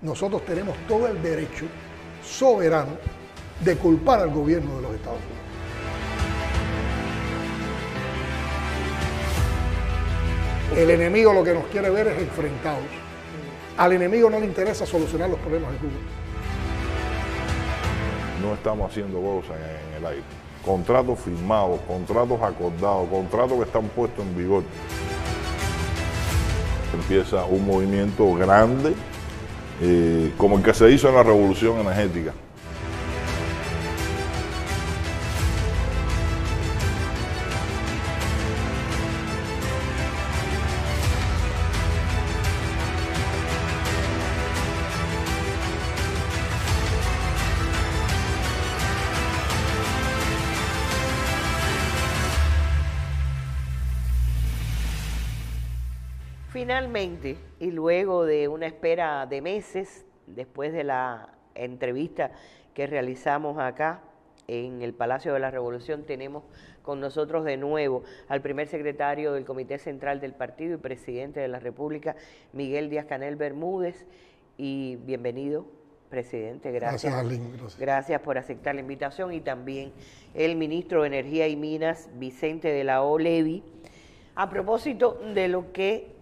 nosotros tenemos todo el derecho soberano de culpar al gobierno de los Estados Unidos. El enemigo lo que nos quiere ver es enfrentados. Al enemigo no le interesa solucionar los problemas de Cuba. No estamos haciendo cosas en el aire. Contratos firmados, contratos acordados, contratos que están puestos en vigor. Empieza un movimiento grande, como el que se hizo en la Revolución Energética. Finalmente, y luego de una espera de meses, después de la entrevista que realizamos acá en el Palacio de la Revolución, tenemos con nosotros de nuevo al primer secretario del Comité Central del Partido y presidente de la República, Miguel Díaz-Canel Bermúdez, y bienvenido, presidente. Gracias. Gracias por aceptar la invitación, y también el ministro de Energía y Minas, Vicente de la O. Levi, a propósito de lo que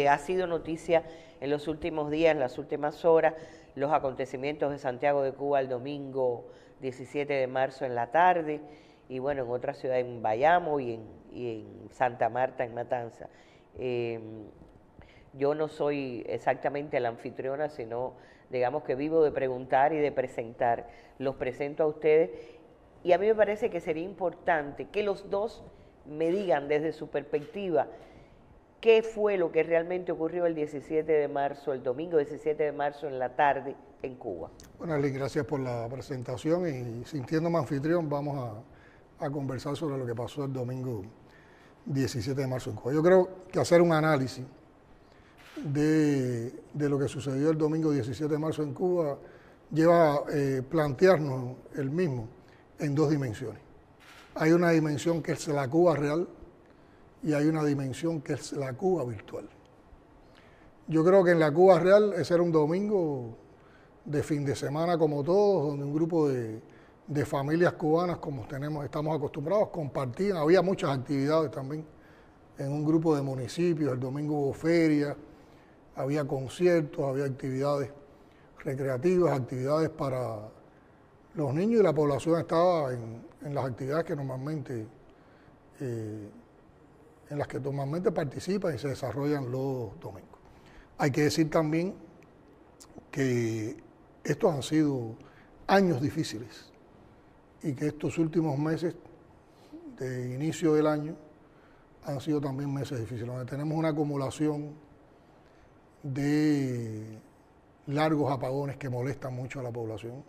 ha sido noticia en los últimos días, en las últimas horas, los acontecimientos de Santiago de Cuba el domingo 17 de marzo en la tarde, y bueno, en otra ciudad, en Bayamo y en Santa Marta, en Matanza. Yo no soy exactamente la anfitriona, sino digamos que vivo de preguntar y de presentar. Los presento a ustedes, y a mí me parece que sería importante que los dos me digan desde su perspectiva qué fue lo que realmente ocurrió el 17 de marzo, el domingo 17 de marzo en la tarde en Cuba. Bueno, Arlene, gracias por la presentación, y sintiéndome anfitrión vamos a conversar sobre lo que pasó el domingo 17 de marzo en Cuba. Yo creo que hacer un análisis de lo que sucedió el domingo 17 de marzo en Cuba lleva a plantearnos el mismo en dos dimensiones. Hay una dimensión que es la Cuba real, y hay una dimensión que es la Cuba virtual. Yo creo que en la Cuba real ese era un domingo de fin de semana como todos, donde un grupo de familias cubanas, como estamos acostumbrados, compartían. Había muchas actividades también en un grupo de municipios. El domingo hubo feria, había conciertos, había actividades recreativas, actividades para los niños, y la población estaba en las actividades que normalmente en las que normalmente participan y se desarrollan los domingos. Hay que decir también que estos han sido años difíciles, y que estos últimos meses de inicio del año han sido también meses difíciles, donde tenemos una acumulación de largos apagones que molestan mucho a la población,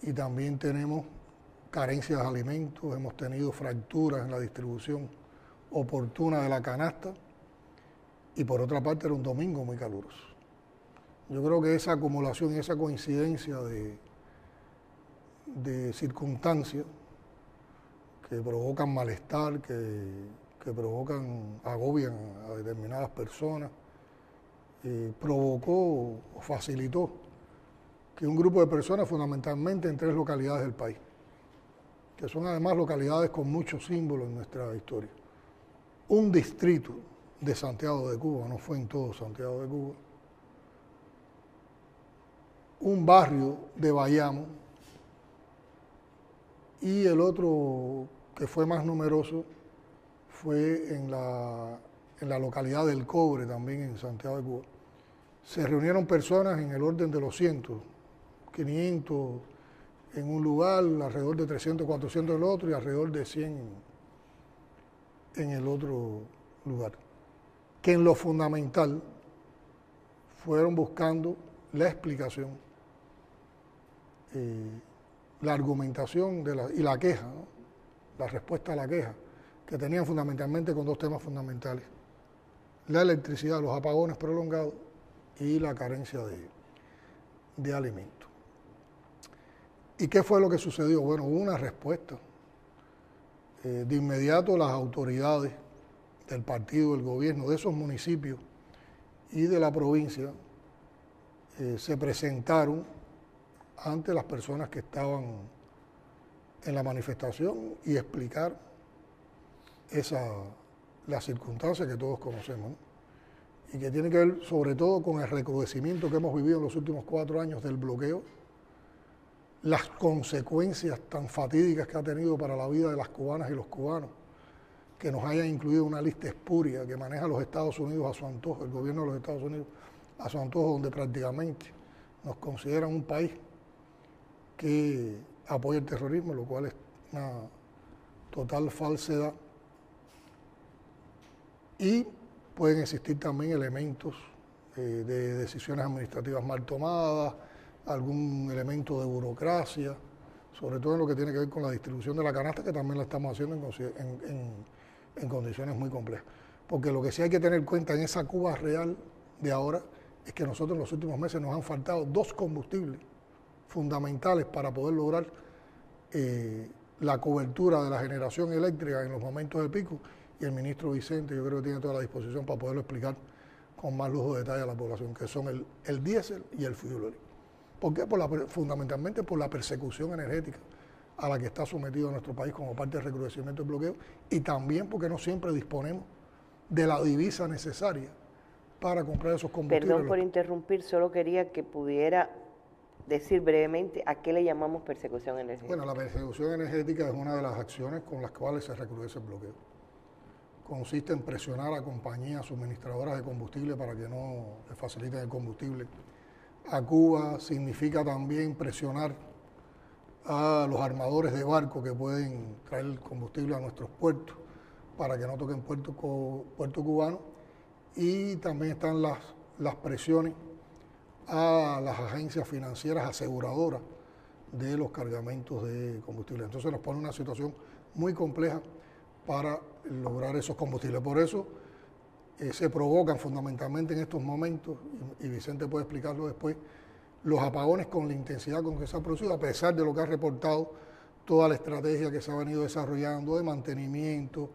y también tenemos carencias de alimentos, hemos tenido fracturas en la distribución oportuna de la canasta, y por otra parte era un domingo muy caluroso. Yo creo que esa acumulación y esa coincidencia de circunstancias que provocan malestar, que provocan, agobian a determinadas personas, provocó o facilitó que un grupo de personas, fundamentalmente en 3 localidades del país, que son además localidades con muchos símbolos en nuestra historia, un distrito de Santiago de Cuba, no fue en todo Santiago de Cuba, un barrio de Bayamo, y el otro que fue más numeroso fue en la localidad del Cobre, también en Santiago de Cuba. Se reunieron personas en el orden de los cientos, 500 en un lugar, alrededor de 300, 400 en el otro, y alrededor de 100 en el otro lugar, que en lo fundamental fueron buscando la explicación, la argumentación y la queja, ¿no? La respuesta a la queja, que tenían fundamentalmente con 2 temas fundamentales: la electricidad, los apagones prolongados, y la carencia de alimentos. ¿Y qué fue lo que sucedió? Bueno, hubo una respuesta. De inmediato las autoridades del partido, del gobierno, de esos municipios y de la provincia se presentaron ante las personas que estaban en la manifestación y explicar la circunstancia que todos conocemos, ¿no? Y que tiene que ver sobre todo con el recrudecimiento que hemos vivido en los últimos 4 años del bloqueo, las consecuencias tan fatídicas que ha tenido para la vida de las cubanas y los cubanos, que nos hayan incluido una lista espuria que maneja los Estados Unidos a su antojo, el gobierno de los Estados Unidos a su antojo, donde prácticamente nos consideran un país que apoya el terrorismo, lo cual es una total falsedad. Y pueden existir también elementos de decisiones administrativas mal tomadas, algún elemento de burocracia, sobre todo en lo que tiene que ver con la distribución de la canasta, que también la estamos haciendo en condiciones muy complejas. Porque lo que sí hay que tener en cuenta en esa Cuba real de ahora es que nosotros en los últimos meses nos han faltado 2 combustibles fundamentales para poder lograr la cobertura de la generación eléctrica en los momentos de pico, y el ministro Vicente yo creo que tiene toda la disposición para poderlo explicar con más lujo de detalle a la población, que son el diésel y el fuel oil. ¿Por qué? Fundamentalmente por la persecución energética a la que está sometido nuestro país como parte del recrudecimiento del bloqueo, y también porque no siempre disponemos de la divisa necesaria para comprar esos combustibles. Perdón por interrumpir, solo quería que pudiera decir brevemente a qué le llamamos persecución energética. Bueno, la persecución energética es una de las acciones con las cuales se recrudece el bloqueo. Consiste en presionar a compañías suministradoras de combustible para que no les faciliten el combustible a Cuba. Significa también presionar a los armadores de barcos que pueden traer el combustible a nuestros puertos para que no toquen puerto cubano. Y también están las presiones a las agencias financieras aseguradoras de los cargamentos de combustible. Entonces nos pone una situación muy compleja para lograr esos combustibles. Por eso se provocan fundamentalmente en estos momentos, y Vicente puede explicarlo después, los apagones con la intensidad con que se ha producido, a pesar de lo que ha reportado toda la estrategia que se ha venido desarrollando de mantenimiento,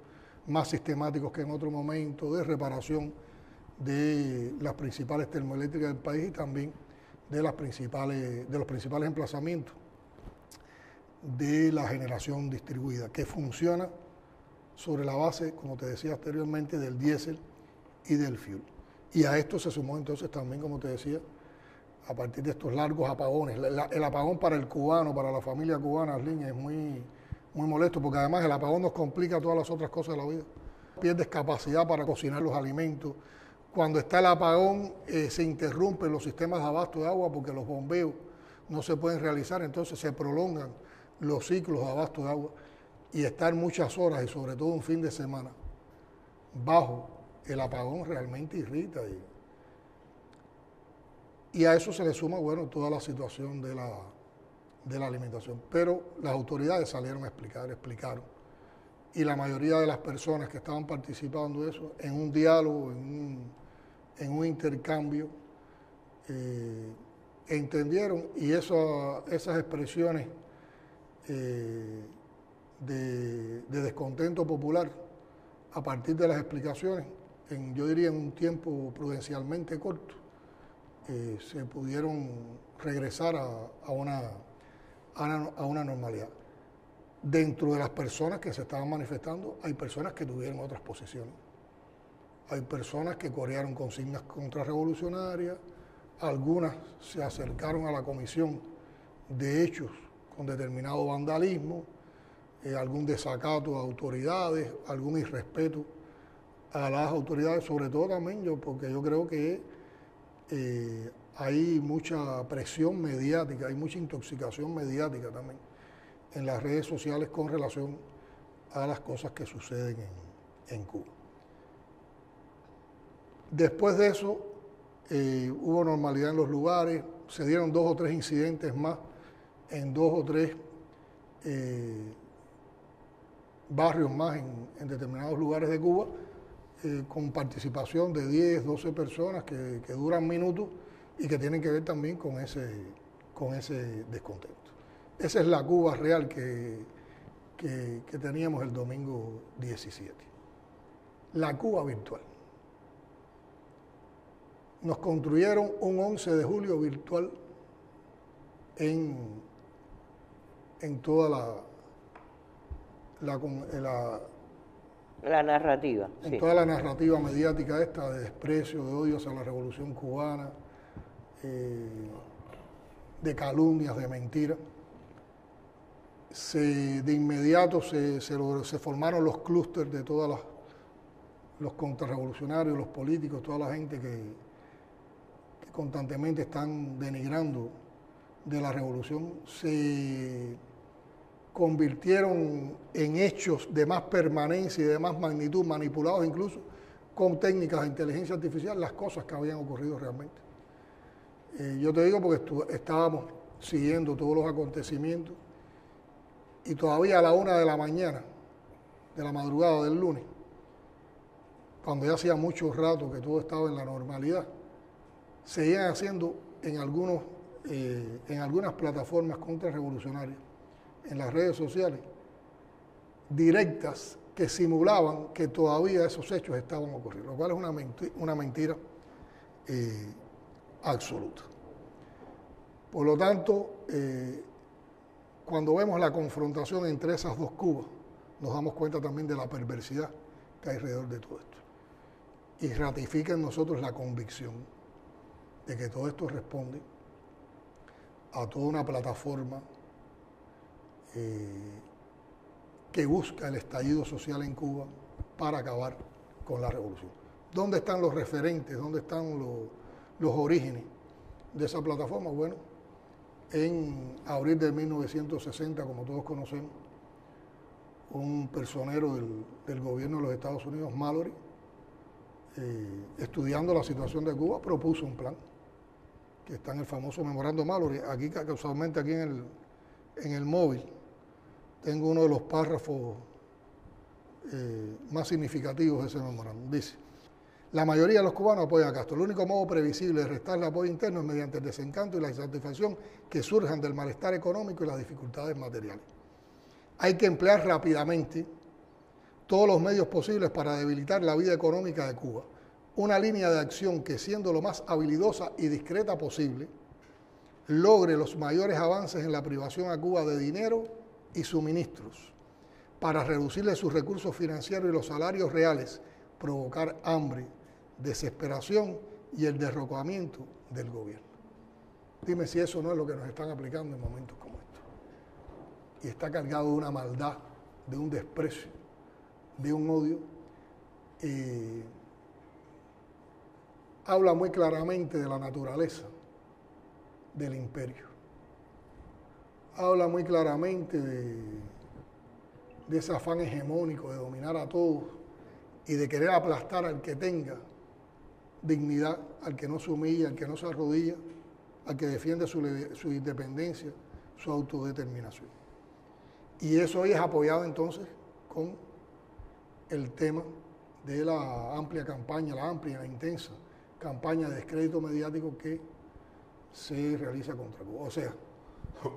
más sistemáticos que en otro momento, de reparación de las principales termoeléctricas del país y también de los principales emplazamientos de la generación distribuida, que funciona sobre la base, como te decía anteriormente, del diésel y del fuel. Y a esto se sumó entonces también, como te decía, a partir de estos largos apagones. El apagón para el cubano, para la familia cubana, Arlene, es muy molesto, porque además el apagón nos complica todas las otras cosas de la vida. Pierdes capacidad para cocinar los alimentos. Cuando está el apagón, se interrumpen los sistemas de abasto de agua porque los bombeos no se pueden realizar, entonces se prolongan los ciclos de abasto de agua. Y estar muchas horas, y sobre todo un fin de semana, bajo el apagón realmente irrita. Y a eso se le suma, bueno, toda la situación de la alimentación. Pero las autoridades salieron a explicaron. Y la mayoría de las personas que estaban participando de eso, en un diálogo, en un intercambio, entendieron, y esas expresiones de descontento popular, a partir de las explicaciones, yo diría en un tiempo prudencialmente corto, se pudieron regresar a una normalidad. Dentro de las personas que se estaban manifestando, hay personas que tuvieron otras posiciones. Hay personas que corearon consignas contrarrevolucionarias, algunas se acercaron a la comisión de hechos con determinado vandalismo, algún desacato a autoridades, algún irrespeto a las autoridades, sobre todo también porque yo creo que hay mucha presión mediática, hay mucha intoxicación mediática también en las redes sociales con relación a las cosas que suceden en Cuba. Después de eso, hubo normalidad en los lugares, se dieron 2 o 3 incidentes más en 2 o 3 barrios más en determinados lugares de Cuba, con participación de 10, 12 personas que duran minutos y que tienen que ver también con ese descontento. Esa es la Cuba real que teníamos el domingo 17. La Cuba virtual. nos construyeron un 11 de julio virtual en toda La narrativa. en Sí. toda la narrativa mediática esta de desprecio, de odio hacia la Revolución Cubana, de calumnias, de mentiras. De inmediato se formaron los clústeres de todos los contrarrevolucionarios, los políticos, toda la gente que constantemente están denigrando de la revolución, se convirtieron en hechos de más permanencia y de más magnitud, manipulados incluso con técnicas de inteligencia artificial, las cosas que habían ocurrido realmente. Yo te digo porque estábamos siguiendo todos los acontecimientos y todavía a la 1 de la mañana, de la madrugada del lunes, cuando ya hacía mucho rato que todo estaba en la normalidad, seguían haciendo en algunas plataformas contrarrevolucionarias, en las redes sociales, directas que simulaban que todavía esos hechos estaban ocurriendo, lo cual es una mentira absoluta. Por lo tanto, cuando vemos la confrontación entre esas dos Cubas, nos damos cuenta también de la perversidad que hay alrededor de todo esto. Y ratifica en nosotros la convicción de que todo esto responde a toda una plataforma que busca el estallido social en Cuba para acabar con la revolución. ¿Dónde están los referentes? ¿Dónde están los orígenes de esa plataforma? Bueno, en abril de 1960, como todos conocemos, un personero del gobierno de los Estados Unidos, Mallory, estudiando la situación de Cuba, propuso un plan que está en el famoso memorando Mallory. Aquí, casualmente, aquí en el móvil, tengo uno de los párrafos más significativos de ese memorando. Dice: la mayoría de los cubanos apoyan a Castro. El único modo previsible de restarle apoyo interno es mediante el desencanto y la insatisfacción que surjan del malestar económico y las dificultades materiales. Hay que emplear rápidamente todos los medios posibles para debilitar la vida económica de Cuba. Una línea de acción que, siendo lo más habilidosa y discreta posible, logre los mayores avances en la privación a Cuba de dinero y suministros, para reducirle sus recursos financieros y los salarios reales, provocar hambre, desesperación y el derrocamiento del gobierno. Dime si eso no es lo que nos están aplicando en momentos como estos. Y está cargado de una maldad, de un desprecio, de un odio. Habla muy claramente de la naturaleza del imperio. Habla muy claramente de ese afán hegemónico de dominar a todos y de querer aplastar al que tenga dignidad, al que no se humilla, al que no se arrodilla, al que defiende su independencia, su autodeterminación. Y eso hoy es apoyado entonces con el tema de la amplia campaña, la amplia, la intensa campaña de descrédito mediático que se realiza contra Cuba. O sea,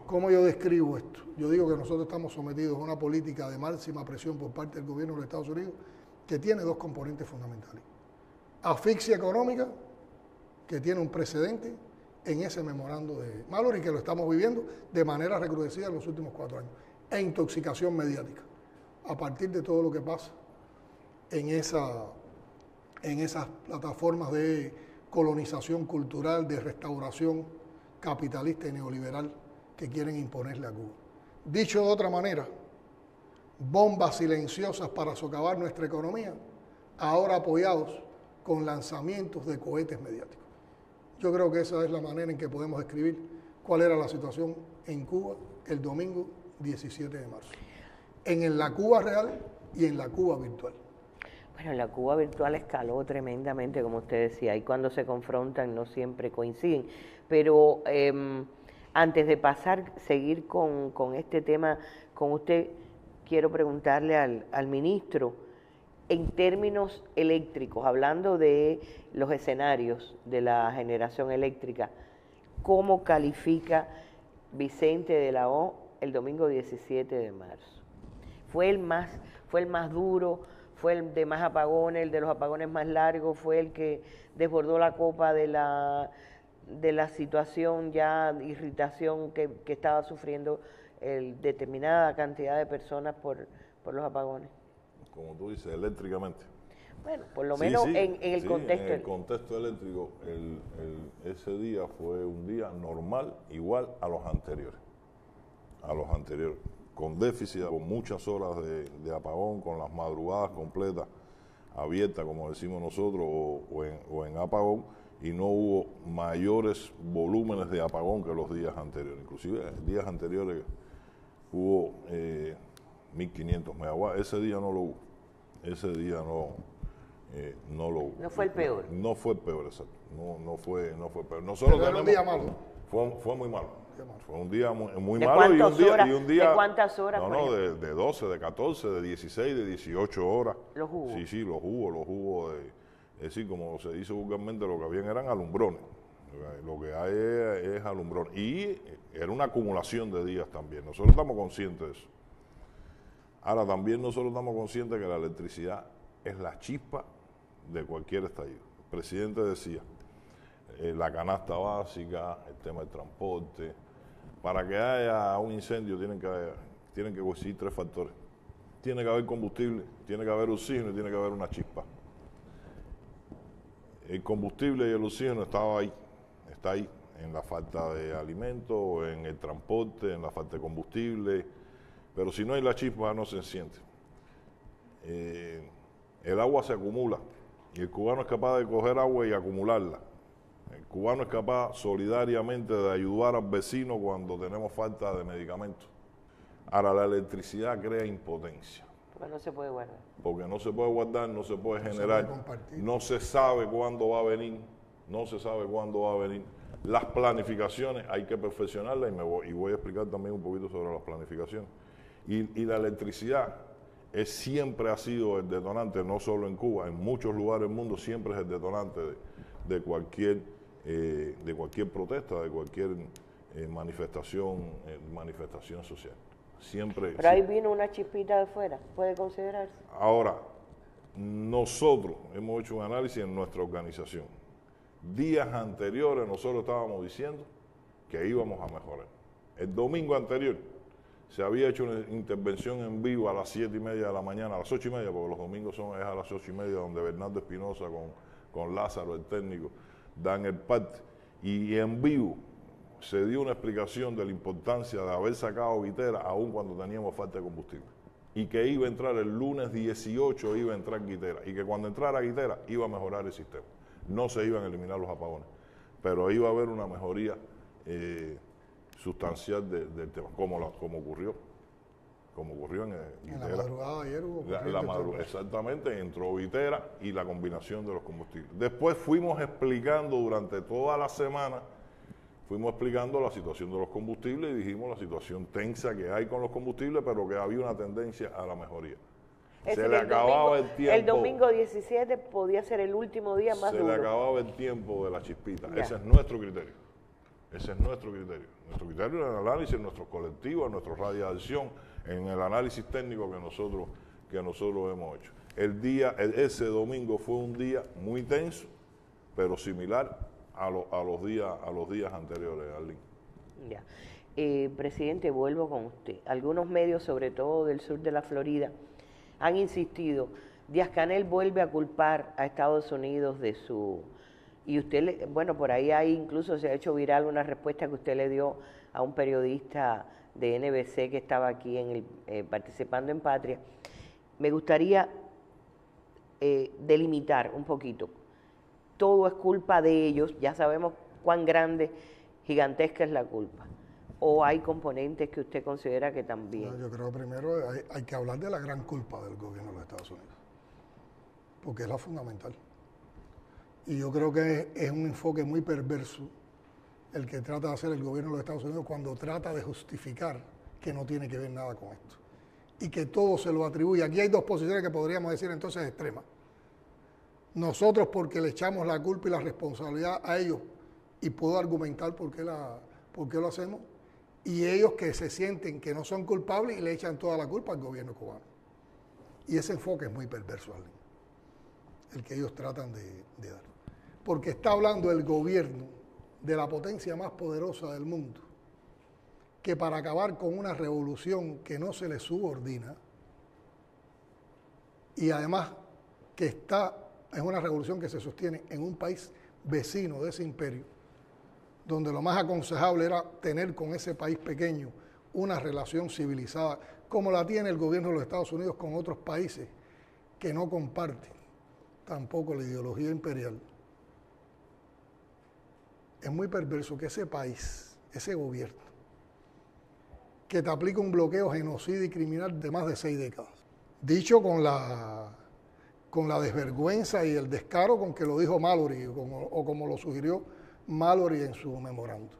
¿cómo yo describo esto? Yo digo que nosotros estamos sometidos a una política de máxima presión por parte del gobierno de los Estados Unidos que tiene dos componentes fundamentales. Asfixia económica, que tiene un precedente en ese memorando de Mallory, que lo estamos viviendo de manera recrudecida en los últimos 4 años, e intoxicación mediática, a partir de todo lo que pasa en esas plataformas de colonización cultural, de restauración capitalista y neoliberal que quieren imponerle a Cuba. Dicho de otra manera, bombas silenciosas para socavar nuestra economía, ahora apoyados con lanzamientos de cohetes mediáticos. Yo creo que esa es la manera en que podemos describir cuál era la situación en Cuba el domingo 17 de marzo. En la Cuba real y en la Cuba virtual. Bueno, la Cuba virtual escaló tremendamente, como usted decía, y cuando se confrontan no siempre coinciden. Pero antes de seguir con este tema, con usted, quiero preguntarle al ministro, en términos eléctricos, hablando de los escenarios de la generación eléctrica, ¿cómo califica Vicente de la O el domingo 17 de marzo? ¿Fue el más duro? fue el de más apagones, el de los apagones más largos, fue el que desbordó la copa de la situación ya, irritación que estaba sufriendo determinada cantidad de personas por los apagones. Como tú dices, eléctricamente. Bueno, por lo menos en el contexto. En el contexto eléctrico, ese día fue un día normal, igual a los anteriores. A los anteriores. Con déficit, con muchas horas de apagón, con las madrugadas completas abiertas, como decimos nosotros, o en apagón, y no hubo mayores volúmenes de apagón que los días anteriores. Inclusive, días anteriores hubo 1.500 megawatts. Ese día no lo hubo. Ese día no lo hubo. No fue el peor. No fue el peor, exacto. No fue peor. Pero era un día malo. Fue muy malo. Fue un día muy ¿De malo cuántas y un día... ¿De cuántas horas? No, de 12, de 14, de 16, de 18 horas. Los hubo. Sí, los hubo. Es decir, como se dice vulgarmente, lo que habían eran alumbrones. Lo que hay es alumbrón. Y era una acumulación de días también. Nosotros estamos conscientes de eso. Ahora, también nosotros estamos conscientes que la electricidad es la chispa de cualquier estallido. El presidente decía, la canasta básica, el tema del transporte. Para que haya un incendio tienen que coincidir 3 factores. Tiene que haber combustible, tiene que haber oxígeno y tiene que haber una chispa. El combustible y el oxígeno está ahí, en la falta de alimentos, en el transporte, en la falta de combustible, pero si no hay la chispa no se enciende. El agua se acumula y el cubano es capaz de coger agua y acumularla. El cubano es capaz solidariamente de ayudar al vecino cuando tenemos falta de medicamentos. Ahora, la electricidad crea impotencia. Porque no se puede guardar. Porque no se puede guardar, no se puede generar, compartir. no se sabe cuándo va a venir, Las planificaciones hay que perfeccionarlas y voy a explicar también un poquito sobre las planificaciones. Y la electricidad siempre ha sido el detonante, no solo en Cuba, en muchos lugares del mundo siempre es el detonante de cualquier protesta, de cualquier manifestación social. Siempre. Pero ahí vino una chispita de fuera, ¿puede considerarse? Ahora, nosotros hemos hecho un análisis en nuestra organización. Días anteriores nosotros estábamos diciendo que íbamos a mejorar. El domingo anterior se había hecho una intervención en vivo a las 7:30 de la mañana, a las 8:30, porque los domingos es a las 8:30, donde Bernardo Espinosa con Lázaro, el técnico, dan el parte. Y en vivo se dio una explicación de la importancia de haber sacado Guitera aún cuando teníamos falta de combustible. Y que iba a entrar el lunes 18, iba a entrar Guitera. Y que cuando entrara Guitera iba a mejorar el sistema. No se iban a eliminar los apagones, pero iba a haber una mejoría sustancial del tema, como ocurrió en Guitera. En la madrugada ayer hubo exactamente, entró Guitera y la combinación de los combustibles. Después fuimos explicando durante toda la semana, la situación de los combustibles y dijimos la situación tensa que hay con los combustibles, pero que había una tendencia a la mejoría. Se le acababa el tiempo. El domingo 17 podía ser el último día más duro. Se le acababa el tiempo de la chispita. Ya. Ese es nuestro criterio. Nuestro criterio en el análisis, en nuestros colectivos, en nuestra radiación, en el análisis técnico que nosotros hemos hecho. Ese domingo fue un día muy tenso, pero similar a los días anteriores, Arlene. Ya. Presidente, vuelvo con usted. Algunos medios, sobre todo del sur de la Florida, han insistido, Díaz-Canel vuelve a culpar a Estados Unidos de su... Y usted, por ahí incluso se ha hecho viral una respuesta que usted le dio a un periodista de NBC que estaba aquí participando en Patria. Me gustaría delimitar un poquito. Todo es culpa de ellos, ya sabemos cuán grande, gigantesca es la culpa. ¿O hay componentes que usted considera que también? No, yo creo que primero hay que hablar de la gran culpa del gobierno de los Estados Unidos, porque es la fundamental. Y yo creo que es un enfoque muy perverso el que trata de hacer el gobierno de los Estados Unidos cuando trata de justificar que no tiene que ver nada con esto. Y que todo se lo atribuye. Aquí hay dos posiciones que podríamos decir entonces extremas. Nosotros porque le echamos la culpa y la responsabilidad a ellos, y puedo argumentar por qué lo hacemos, y ellos que se sienten que no son culpables y le echan toda la culpa al gobierno cubano. Y ese enfoque es muy perverso, Arlen, el que ellos tratan de dar. Porque está hablando el gobierno de la potencia más poderosa del mundo, que para acabar con una revolución que no se le subordina, y además que es una revolución que se sostiene en un país vecino de ese imperio, donde lo más aconsejable era tener con ese país pequeño una relación civilizada, como la tiene el gobierno de los Estados Unidos con otros países que no comparten tampoco la ideología imperial. Es muy perverso que ese país, ese gobierno, que te aplica un bloqueo genocida y criminal de más de 6 décadas, dicho con la desvergüenza y el descaro con que lo dijo Mallory, o como lo sugirió Mallory en su memorando.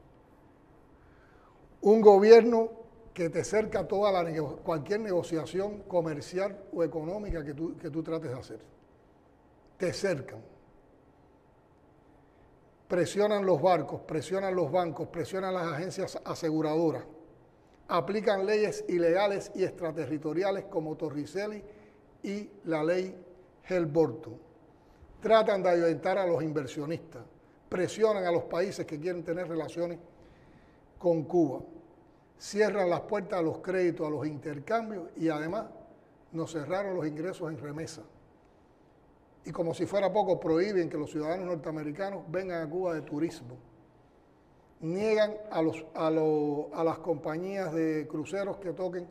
Un gobierno que te cerca cualquier negociación comercial o económica que tú trates de hacer. Te cercan. Presionan los barcos, presionan los bancos, presionan las agencias aseguradoras. Aplican leyes ilegales y extraterritoriales como Torricelli y la ley Helm-Burton. Tratan de ahuyentar a los inversionistas. Presionan a los países que quieren tener relaciones con Cuba. Cierran las puertas a los créditos, a los intercambios y además nos cerraron los ingresos en remesa. Y como si fuera poco, prohíben que los ciudadanos norteamericanos vengan a Cuba de turismo. Niegan a las compañías de cruceros que toquen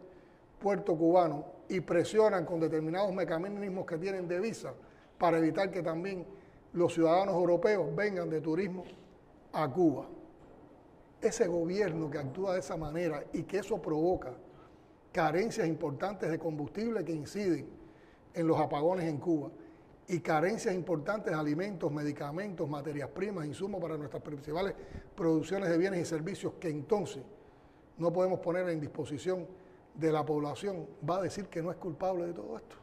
puerto cubano y presionan con determinados mecanismos que tienen de visa para evitar que también los ciudadanos europeos vengan de turismo a Cuba. Ese gobierno que actúa de esa manera y que eso provoca carencias importantes de combustible que inciden en los apagones en Cuba y carencias importantes de alimentos, medicamentos, materias primas, insumos para nuestras principales producciones de bienes y servicios que entonces no podemos poner en disposición de la población, va a decir que no es culpable de todo esto.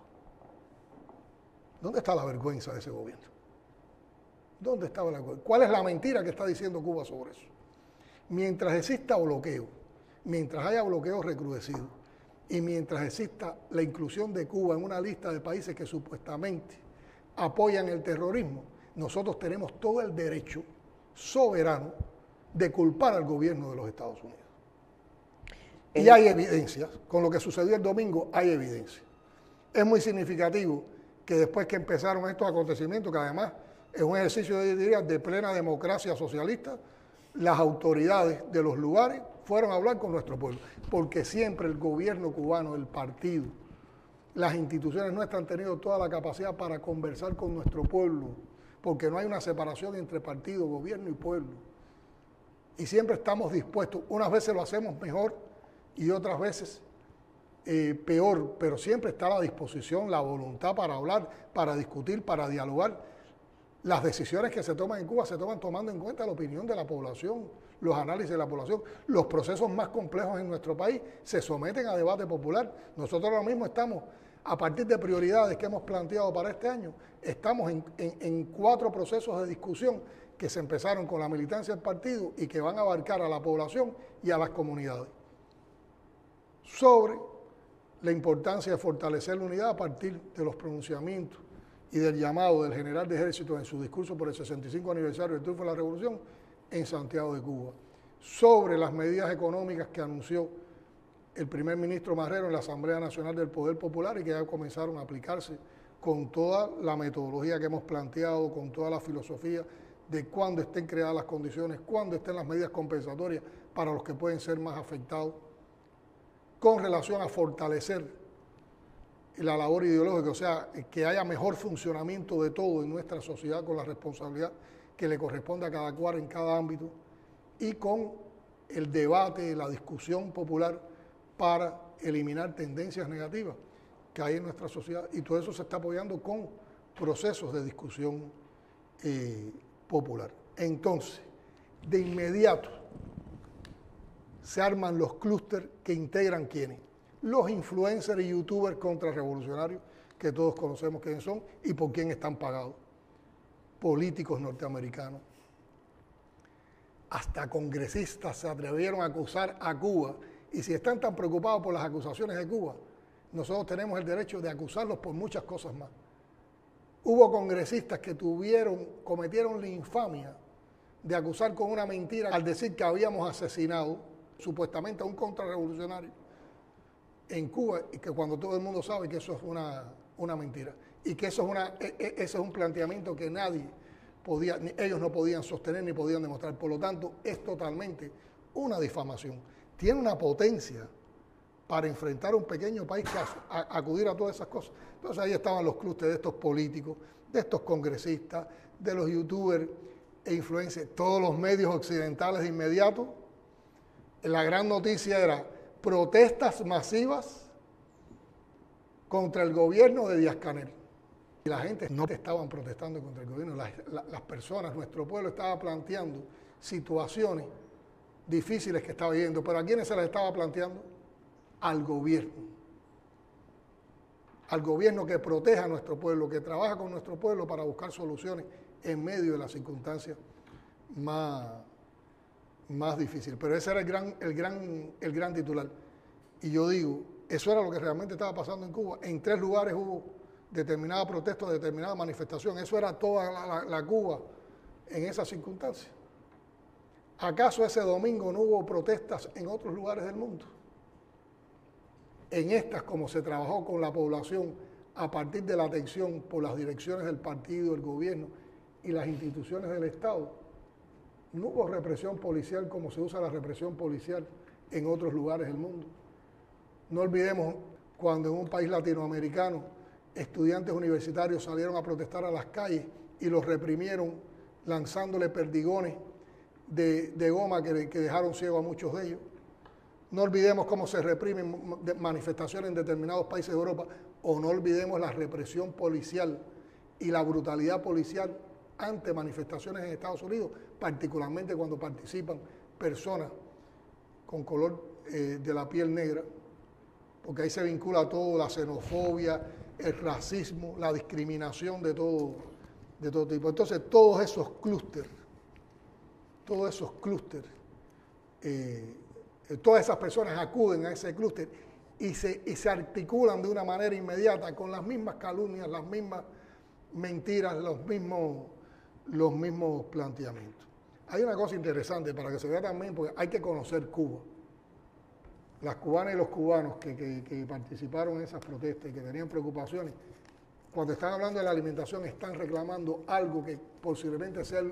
¿Dónde está la vergüenza de ese gobierno? ¿Dónde está la vergüenza? ¿Cuál es la mentira que está diciendo Cuba sobre eso? Mientras exista bloqueo, mientras haya bloqueo recrudecido y mientras exista la inclusión de Cuba en una lista de países que supuestamente apoyan el terrorismo, nosotros tenemos todo el derecho soberano de culpar al gobierno de los Estados Unidos. Y hay evidencias, con lo que sucedió el domingo hay evidencia. Es muy significativo que después que empezaron estos acontecimientos, que además es un ejercicio de plena democracia socialista, las autoridades de los lugares fueron a hablar con nuestro pueblo, porque siempre el gobierno cubano, el partido, las instituciones nuestras han tenido toda la capacidad para conversar con nuestro pueblo, porque no hay una separación entre partido, gobierno y pueblo. Y siempre estamos dispuestos, unas veces lo hacemos mejor y otras veces peor, pero siempre está a la disposición, la voluntad para hablar, para discutir, para dialogar. Las decisiones que se toman en Cuba se toman tomando en cuenta la opinión de la población, los análisis de la población. Los procesos más complejos en nuestro país se someten a debate popular. Nosotros ahora mismo estamos, a partir de prioridades que hemos planteado para este año, estamos en 4 procesos de discusión que se empezaron con la militancia del partido y que van a abarcar a la población y a las comunidades, sobre la importancia de fortalecer la unidad a partir de los pronunciamientos y del llamado del general de ejército en su discurso por el 65 aniversario del triunfo de la Revolución en Santiago de Cuba, sobre las medidas económicas que anunció el primer ministro Marrero en la Asamblea Nacional del Poder Popular y que ya comenzaron a aplicarse con toda la metodología que hemos planteado, con toda la filosofía de cuándo estén creadas las condiciones, cuándo estén las medidas compensatorias para los que pueden ser más afectados, con relación a fortalecer la labor ideológica, o sea, que haya mejor funcionamiento de todo en nuestra sociedad con la responsabilidad que le corresponde a cada cual en cada ámbito y con el debate, la discusión popular para eliminar tendencias negativas que hay en nuestra sociedad y todo eso se está apoyando con procesos de discusión popular. Entonces, de inmediato se arman los clústeres que integran ¿quiénes? Los influencers y youtubers contrarrevolucionarios que todos conocemos quiénes son y por quién están pagados. Políticos norteamericanos. Hasta congresistas se atrevieron a acusar a Cuba. Y si están tan preocupados por las acusaciones de Cuba, nosotros tenemos el derecho de acusarlos por muchas cosas más. Hubo congresistas que cometieron la infamia de acusar con una mentira al decir que habíamos asesinado supuestamente a un contrarrevolucionario en Cuba, y que cuando todo el mundo sabe que eso es una mentira y que eso es un planteamiento que ellos no podían sostener ni podían demostrar. Por lo tanto, es totalmente una difamación. Tiene una potencia para enfrentar a un pequeño país que acudir a todas esas cosas. Entonces ahí estaban los clústeres de estos políticos, de estos congresistas, de los youtubers e influencers, todos los medios occidentales de inmediato. La gran noticia era protestas masivas contra el gobierno de Díaz-Canel. Y la gente no estaban protestando contra el gobierno, las personas, nuestro pueblo estaba planteando situaciones difíciles que estaba viviendo. ¿Pero a quiénes se las estaba planteando? Al gobierno que proteja a nuestro pueblo, que trabaja con nuestro pueblo para buscar soluciones en medio de las circunstancias más difíciles. Pero ese era el gran titular. Y yo digo, eso era lo que realmente estaba pasando en Cuba. En 3 lugares hubo determinada protesta, determinada manifestación. Eso era toda la Cuba en esas circunstancias. ¿Acaso ese domingo no hubo protestas en otros lugares del mundo? En estas, como se trabajó con la población a partir de la atención por las direcciones del partido, el gobierno y las instituciones del Estado, no hubo represión policial como se usa la represión policial en otros lugares del mundo. No olvidemos cuando en un país latinoamericano estudiantes universitarios salieron a protestar a las calles y los reprimieron lanzándole perdigones de goma que dejaron ciego a muchos de ellos. No olvidemos cómo se reprimen manifestaciones en determinados países de Europa, o no olvidemos la represión policial y la brutalidad policial ante manifestaciones en Estados Unidos, particularmente cuando participan personas con color de la piel negra, porque ahí se vincula todo, la xenofobia, el racismo, la discriminación de todo tipo. Entonces, todos esos clústeres, todas esas personas acuden a ese clúster y se articulan de una manera inmediata con las mismas calumnias, las mismas mentiras, los mismos planteamientos. Hay una cosa interesante para que se vea también, porque hay que conocer Cuba. Las cubanas y los cubanos que participaron en esas protestas y que tenían preocupaciones, cuando están hablando de la alimentación, están reclamando algo que posiblemente sea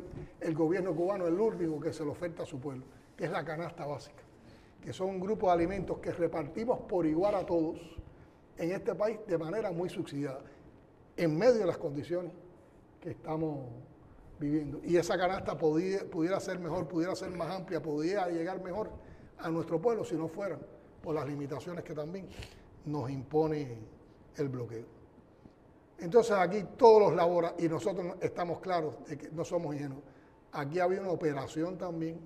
el gobierno cubano el único que se le oferta a su pueblo, que es la canasta básica, que son un grupo de alimentos que repartimos por igual a todos en este país de manera muy subsidiada, en medio de las condiciones que estamos viviendo. Y esa canasta pudiera ser mejor, pudiera ser más amplia, pudiera llegar mejor a nuestro pueblo si no fueran por las limitaciones que también nos impone el bloqueo. Entonces aquí todos los laboratorios, y nosotros estamos claros de que no somos ingenuos, aquí había una operación también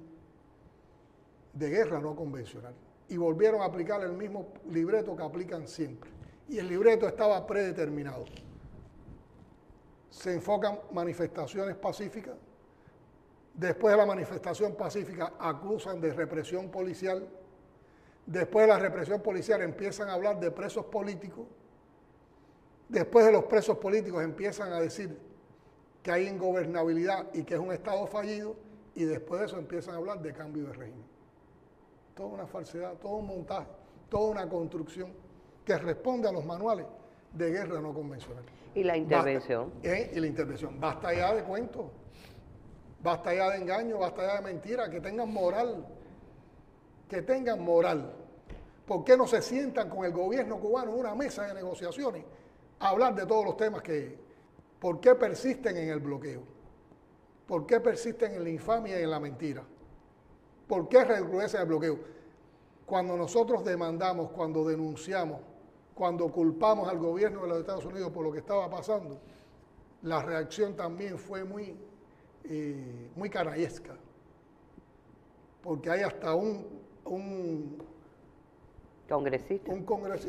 de guerra no convencional. Y volvieron a aplicar el mismo libreto que aplican siempre. Y el libreto estaba predeterminado. Se enfocan manifestaciones pacíficas. Después de la manifestación pacífica acusan de represión policial. Después de la represión policial empiezan a hablar de presos políticos. Después de los presos políticos empiezan a decir que hay ingobernabilidad y que es un Estado fallido. Y después de eso empiezan a hablar de cambio de régimen. Toda una falsedad, todo un montaje, toda una construcción que responde a los manuales de guerra no convencional. ¿Y la intervención? Y la intervención. Basta ya de cuentos, basta ya de engaño, basta ya de mentiras, que tengan moral. Que tengan moral. ¿Por qué no se sientan con el gobierno cubano en una mesa de negociaciones a hablar de todos los temas ¿por qué persisten en el bloqueo? ¿Por qué persisten en la infamia y en la mentira? ¿Por qué recrudecen el bloqueo? Cuando nosotros demandamos, cuando denunciamos, cuando culpamos al gobierno de los Estados Unidos por lo que estaba pasando, la reacción también fue muy canallesca. Porque hay hasta un ¿Congresista?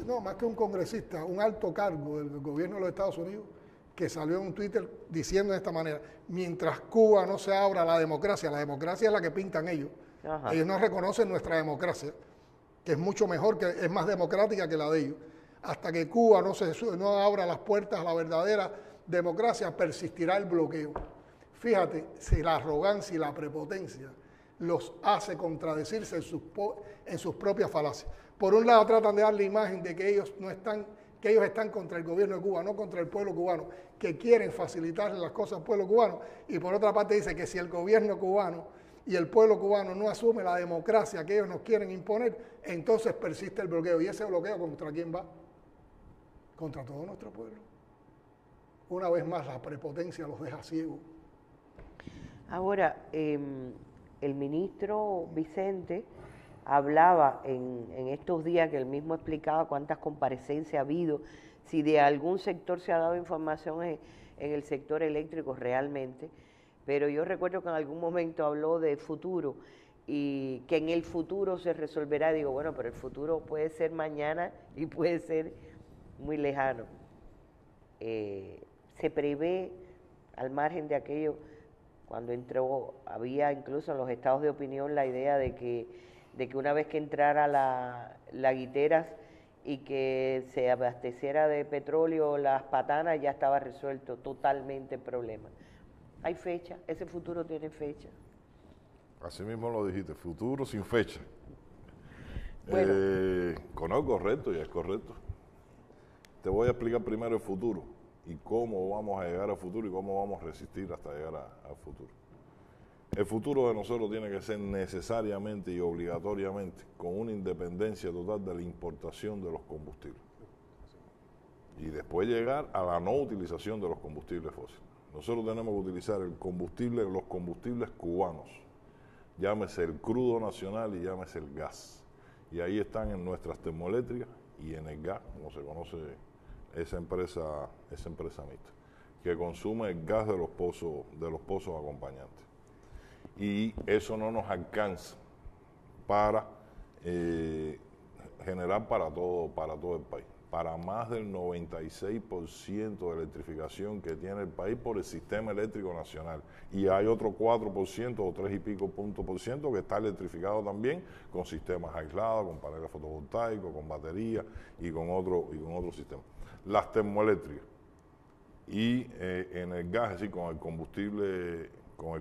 No, más que un congresista, un alto cargo del gobierno de los Estados Unidos que salió en un Twitter diciendo de esta manera: mientras Cuba no se abra a la democracia es la que pintan ellos. Ajá. Ellos no reconocen nuestra democracia, que es mucho mejor, que es más democrática que la de ellos. Hasta que Cuba no abra las puertas a la verdadera democracia, persistirá el bloqueo. Fíjate, si la arrogancia y la prepotencia los hace contradecirse en sus propias falacias. Por un lado tratan de dar la imagen de que ellos están contra el gobierno de Cuba, no contra el pueblo cubano, que quieren facilitarle las cosas al pueblo cubano, y por otra parte dice que si el gobierno cubano y el pueblo cubano no asume la democracia que ellos nos quieren imponer, entonces persiste el bloqueo. ¿Y ese bloqueo contra quién va? Contra todo nuestro pueblo. Una vez más, la prepotencia los deja ciegos. Ahora, el ministro Vicente hablaba en estos días, que él mismo explicaba cuántas comparecencias ha habido, si de algún sector se ha dado información en el sector eléctrico realmente, pero yo recuerdo que en algún momento habló de futuro y que en el futuro se resolverá. Digo, bueno, pero el futuro puede ser mañana y puede ser muy lejano. Se prevé, al margen de aquello, cuando entró, había incluso en los estados de opinión la idea de que una vez que entrara la Guiteras y que se abasteciera de petróleo las Patanas, ya estaba resuelto totalmente el problema. ¿Hay fecha? ¿Ese futuro tiene fecha? Así mismo lo dijiste, futuro sin fecha. Bueno. Correcto, ya es correcto. Te voy a explicar primero el futuro y cómo vamos a llegar al futuro y cómo vamos a resistir hasta llegar al futuro. El futuro de nosotros tiene que ser necesariamente y obligatoriamente con una independencia total de la importación de los combustibles. Y después llegar a la no utilización de los combustibles fósiles. Nosotros tenemos que utilizar los combustibles cubanos, llámese el crudo nacional y llámese el gas. Y ahí están en nuestras termoeléctricas y en el gas, como se conoce esa empresa mixta, que consume el gas de los pozos acompañantes. Y eso no nos alcanza para generar para todo el país, para más del 96% de electrificación que tiene el país por el sistema eléctrico nacional. Y hay otro 4% o 3 y pico puntos por ciento que está electrificado también con sistemas aislados, con paneles fotovoltaicos, con baterías y con otro sistema. Las termoeléctricas y en el gas, es decir, con el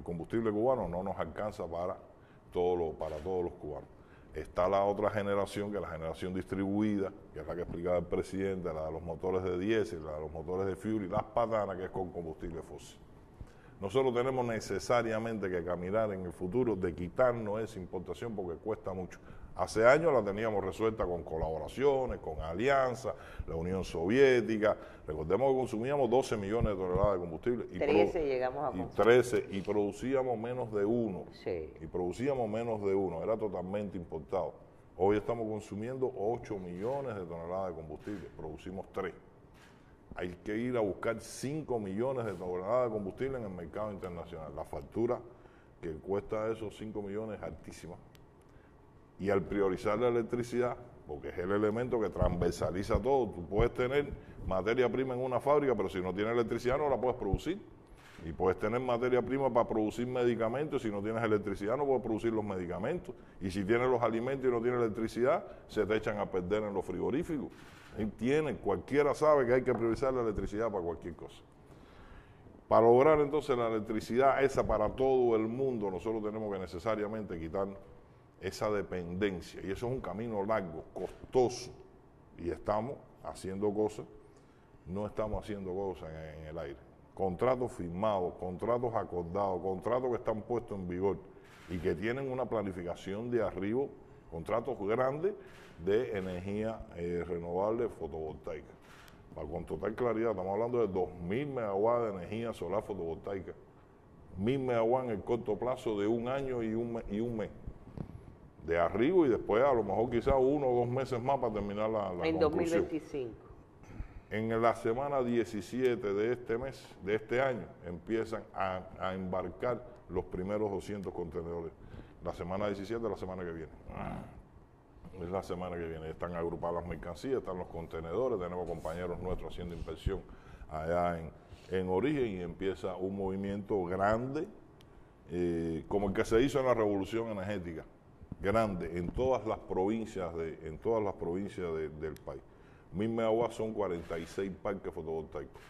combustible cubano no nos alcanza para todos los cubanos. Está la otra generación, que es la generación distribuida, que es la que explicaba el presidente, la de los motores de diésel, la de los motores de fuel y las Patanas, que es con combustible fósil. Nosotros tenemos necesariamente que caminar en el futuro de quitarnos esa importación porque cuesta mucho. Hace años la teníamos resuelta con colaboraciones, con alianzas, la Unión Soviética. Recordemos que consumíamos 12 millones de toneladas de combustible. 13 llegamos a consumir. 13, y producíamos menos de uno. Sí. Era totalmente importado. Hoy estamos consumiendo 8 millones de toneladas de combustible, producimos 3. Hay que ir a buscar 5 millones de toneladas de combustible en el mercado internacional. La factura que cuesta esos 5 millones es altísima. Y al priorizar la electricidad, porque es el elemento que transversaliza todo, tú puedes tener materia prima en una fábrica, pero si no tienes electricidad no la puedes producir. Y puedes tener materia prima para producir medicamentos, si no tienes electricidad no puedes producir los medicamentos. Y si tienes los alimentos y no tienes electricidad, se te echan a perder en los frigoríficos. Cualquiera sabe que hay que priorizar la electricidad para cualquier cosa. Para lograr entonces la electricidad esa para todo el mundo, nosotros tenemos que necesariamente quitarnos esa dependencia, y eso es un camino largo, costoso, y estamos haciendo cosas, no estamos haciendo cosas en el aire. Contratos firmados, contratos acordados, contratos que están puestos en vigor y que tienen una planificación de arriba, contratos grandes de energía renovable fotovoltaica. Con total claridad, estamos hablando de 2.000 megawatts de energía solar fotovoltaica, 1.000 megawatts en el corto plazo de un año y un mes. De arriba, y después a lo mejor quizás 1 o 2 meses más para terminar la en construcción. 2025. En la semana 17 de este año, empiezan a embarcar los primeros 200 contenedores. La semana 17 es la semana que viene. Es la semana que viene. Están agrupadas las mercancías, están los contenedores, tenemos compañeros nuestros haciendo inspección allá en Origen, y empieza un movimiento grande, como el que se hizo en la revolución energética, grande en todas las provincias del país. 1000 megawatts son 46 parques fotovoltaicos.